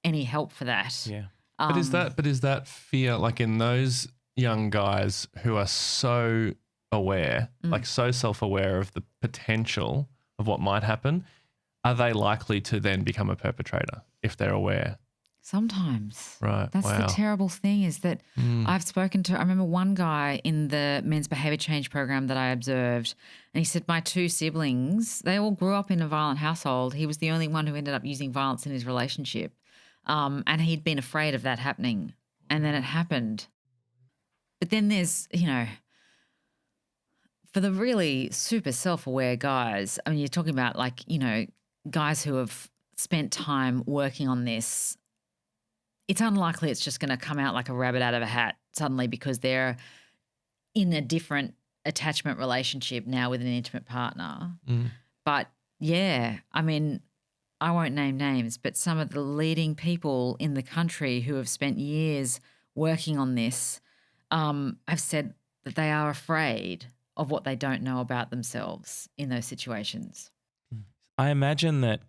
any help for that. Yeah. But is that fear, like in those young guys who are so aware, like so self-aware of the potential of what might happen, are they likely to then become a perpetrator if they're aware? Sometimes. Right. That's wow. the terrible thing is that I've spoken to, I remember one guy in the men's behaviour change program that I observed, and he said my two siblings, they all grew up in a violent household. He was the only one who ended up using violence in his relationship. And he'd been afraid of that happening. And then it happened. But then there's, for the really super self-aware guys, I mean, you're talking about like, guys who have spent time working on this. It's unlikely it's just going to come out like a rabbit out of a hat suddenly because they're in a different attachment relationship now with an intimate partner. But yeah, I mean, I won't name names, but some of the leading people in the country who have spent years working on this have said that they are afraid of what they don't know about themselves in those situations. I imagine that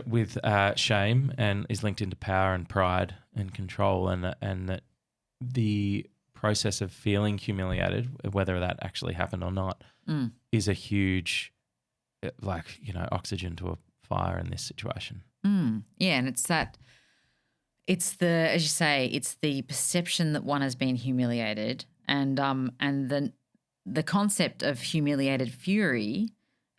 with shame and is linked into power and pride and control, and that the process of feeling humiliated, whether that actually happened or not, is a huge, oxygen to a fire in this situation. Yeah, and it's as you say, it's the perception that one has been humiliated, and the concept of humiliated fury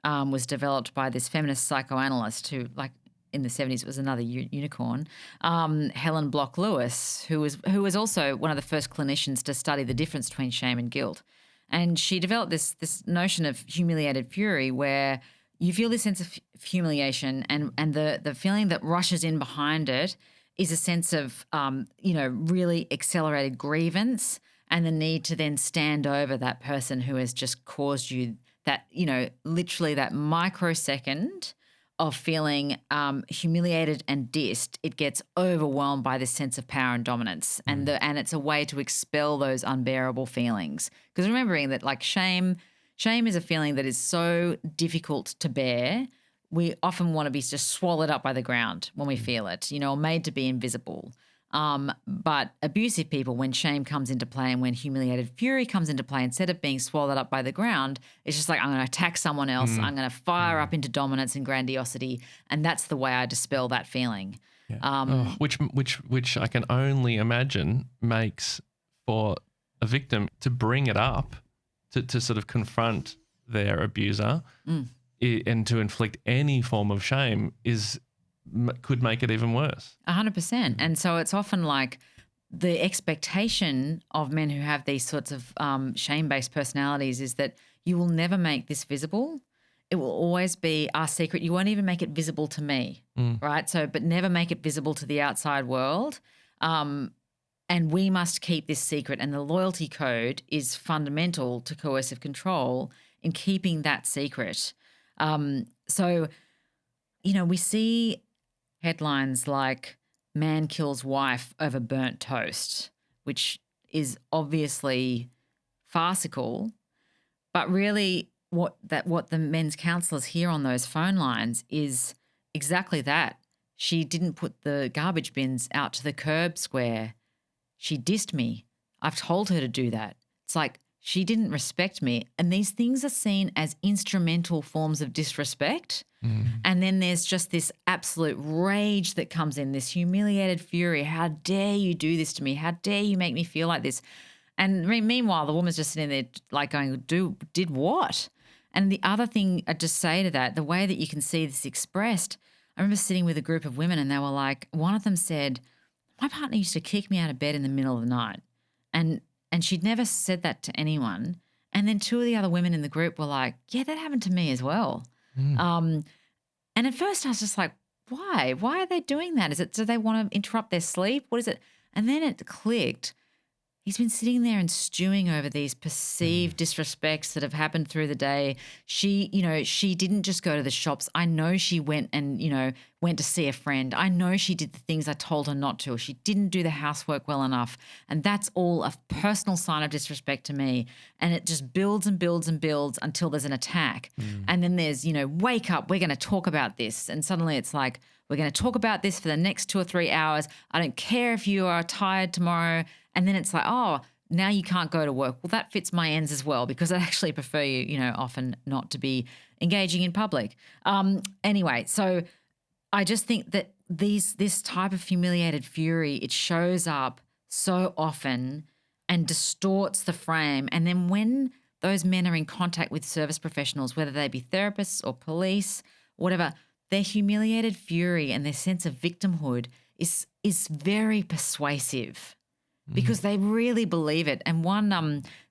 was developed by this feminist psychoanalyst who, like in the 70s, it was another unicorn, Helen Block Lewis, who was also one of the first clinicians to study the difference between shame and guilt. And she developed this notion of humiliated fury where you feel this sense of humiliation and the feeling that rushes in behind it is a sense of, really accelerated grievance and the need to then stand over that person who has just caused you that, literally that microsecond of feeling humiliated and dissed. It gets overwhelmed by this sense of power and dominance, and it's a way to expel those unbearable feelings. Because remembering that, like shame is a feeling that is so difficult to bear. We often want to be just swallowed up by the ground when we feel it, made to be invisible. But abusive people, when shame comes into play and when humiliated fury comes into play, instead of being swallowed up by the ground, it's just like, I'm going to attack someone else. I'm going to fire up into dominance and grandiosity. And that's the way I dispel that feeling. Yeah. Which I can only imagine makes for a victim to bring it up, to sort of confront their abuser and to inflict any form of shame could make it even worse. 100%. And so it's often like the expectation of men who have these sorts of shame-based personalities is that you will never make this visible. It will always be our secret. You won't even make it visible to me, right? So, but never make it visible to the outside world. And we must keep this secret. And the loyalty code is fundamental to coercive control in keeping that secret. So, we see headlines like man kills wife over burnt toast, which is obviously farcical, but really what the men's counsellors hear on those phone lines is exactly that. She didn't put the garbage bins out to the curb square. She dissed me. I've told her to do that. It's like she didn't respect me. And these things are seen as instrumental forms of disrespect. And then there's just this absolute rage that comes in, this humiliated fury. How dare you do this to me? How dare you make me feel like this? And meanwhile, the woman's just sitting there like going, did what? And the other thing I'd just say to that, the way that you can see this expressed, I remember sitting with a group of women and they were like, one of them said, my partner used to kick me out of bed in the middle of the night. And she'd never said that to anyone. And then two of the other women in the group were like, yeah, that happened to me as well. And at first I was just like, why? Why are they doing that? Do they want to interrupt their sleep? What is it? And then it clicked. He's been sitting there and stewing over these perceived disrespects that have happened through the day. She didn't just go to the shops. I know she went to see a friend. I know she did the things I told her not to. She didn't do the housework well enough. And that's all a personal sign of disrespect to me. And it just builds and builds and builds until there's an attack. And then there's, wake up, we're going to talk about this. And suddenly it's like, we're going to talk about this for the next 2 or 3 hours. I don't care if you are tired tomorrow. And then it's like, oh, now you can't go to work. Well, that fits my ends as well because I actually prefer you, often not to be engaging in public. Anyway, so I just think that this type of humiliated fury, it shows up so often and distorts the frame. And then when those men are in contact with service professionals, whether they be therapists or police, whatever, their humiliated fury and their sense of victimhood is very persuasive. Because they really believe it. And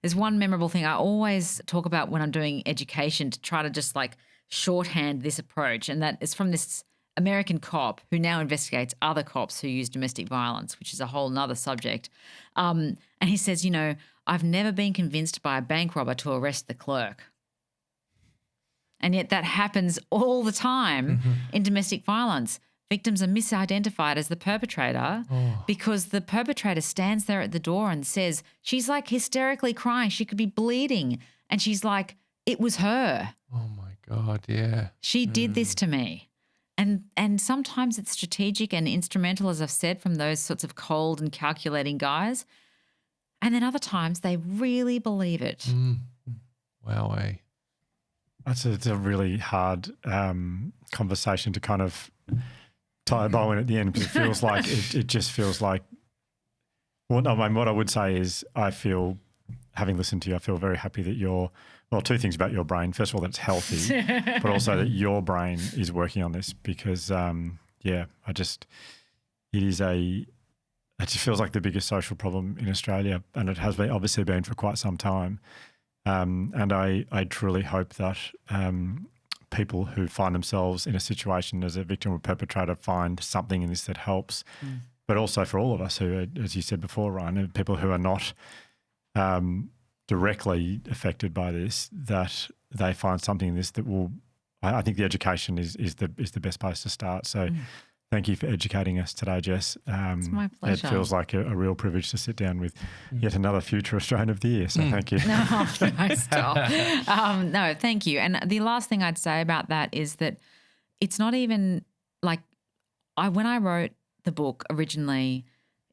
there's one memorable thing I always talk about when I'm doing education to try to just like shorthand this approach. And that is from this American cop who now investigates other cops who use domestic violence, which is a whole nother subject. And he says, I've never been convinced by a bank robber to arrest the clerk. And yet that happens all the time in domestic violence. Victims are misidentified as the perpetrator because the perpetrator stands there at the door and says, she's like hysterically crying. She could be bleeding. And she's like, it was her. Oh my God, yeah. She did this to me. And sometimes it's strategic and instrumental, as I've said, from those sorts of cold and calculating guys. And then other times they really believe it. Wow. It's a really hard conversation to kind of tie a bow in at the end because it feels like it just feels like what I would say is I feel, having listened to you, I feel very happy that two things about your brain. First of all, that it's healthy, but also that your brain is working on this because, it just feels like the biggest social problem in Australia and it has been obviously been for quite some time. And I truly hope that people who find themselves in a situation as a victim or perpetrator find something in this that helps. But also for all of us who, as you said before, Ryan, people who are not directly affected by this, that they find something in this that will. I think the education is the best place to start. So. Thank you for educating us today, Jess. It's my pleasure. It feels like a real privilege to sit down with yet another future Australian of the Year. So thank you. No, stop. No, thank you. And the last thing I'd say about that is that it's not even like when I wrote the book originally,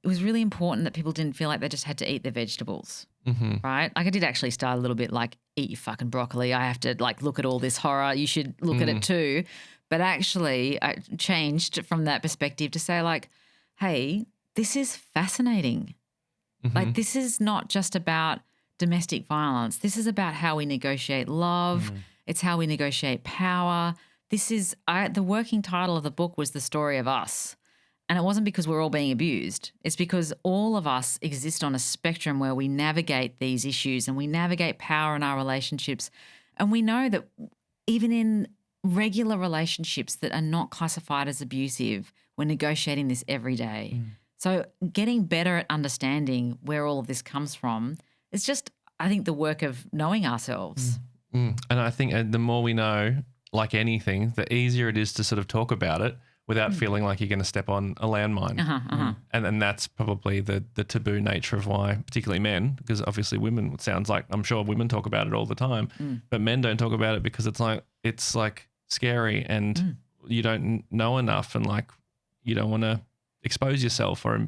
it was really important that people didn't feel like they just had to eat their vegetables, right? Like I did actually start a little bit like, eat your fucking broccoli. I have to like look at all this horror. You should look at it too. But actually I changed from that perspective to say like, hey, this is fascinating. Like this is not just about domestic violence. This is about how we negotiate love. It's how we negotiate power. This is the working title of the book was The Story of Us. And it wasn't because we're all being abused. It's because all of us exist on a spectrum where we navigate these issues and we navigate power in our relationships. And we know that even in regular relationships that are not classified as abusive, we're negotiating this every day. So getting better at understanding where all of this comes from is just, I think, the work of knowing ourselves. And I think the more we know, like anything, the easier it is to sort of talk about it without feeling like you're going to step on a landmine. And that's probably the taboo nature of why, particularly men, because obviously women, it sounds like, I'm sure women talk about it all the time, but men don't talk about it because it's like scary and you don't know enough and like you don't want to expose yourself or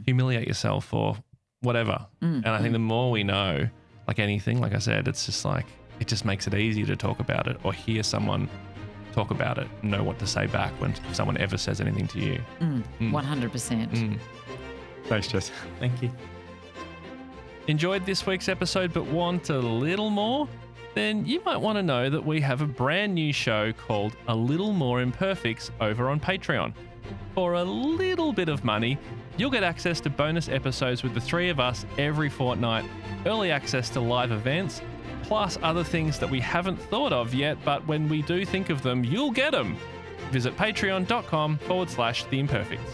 humiliate yourself or whatever. And I think the more we know, like anything, like I said, it's just like, it just makes it easier to talk about it or hear someone talk about it and know what to say back when someone ever says anything to you. 100%. Thanks, Jess. Thank you. Enjoyed this week's episode but want a little more? Then you might want to know that we have a brand new show called A Little More Imperfects over on Patreon. For a little bit of money, you'll get access to bonus episodes with the three of us every fortnight, early access to live events, plus other things that we haven't thought of yet, but when we do think of them, you'll get them. Visit patreon.com/The Imperfects.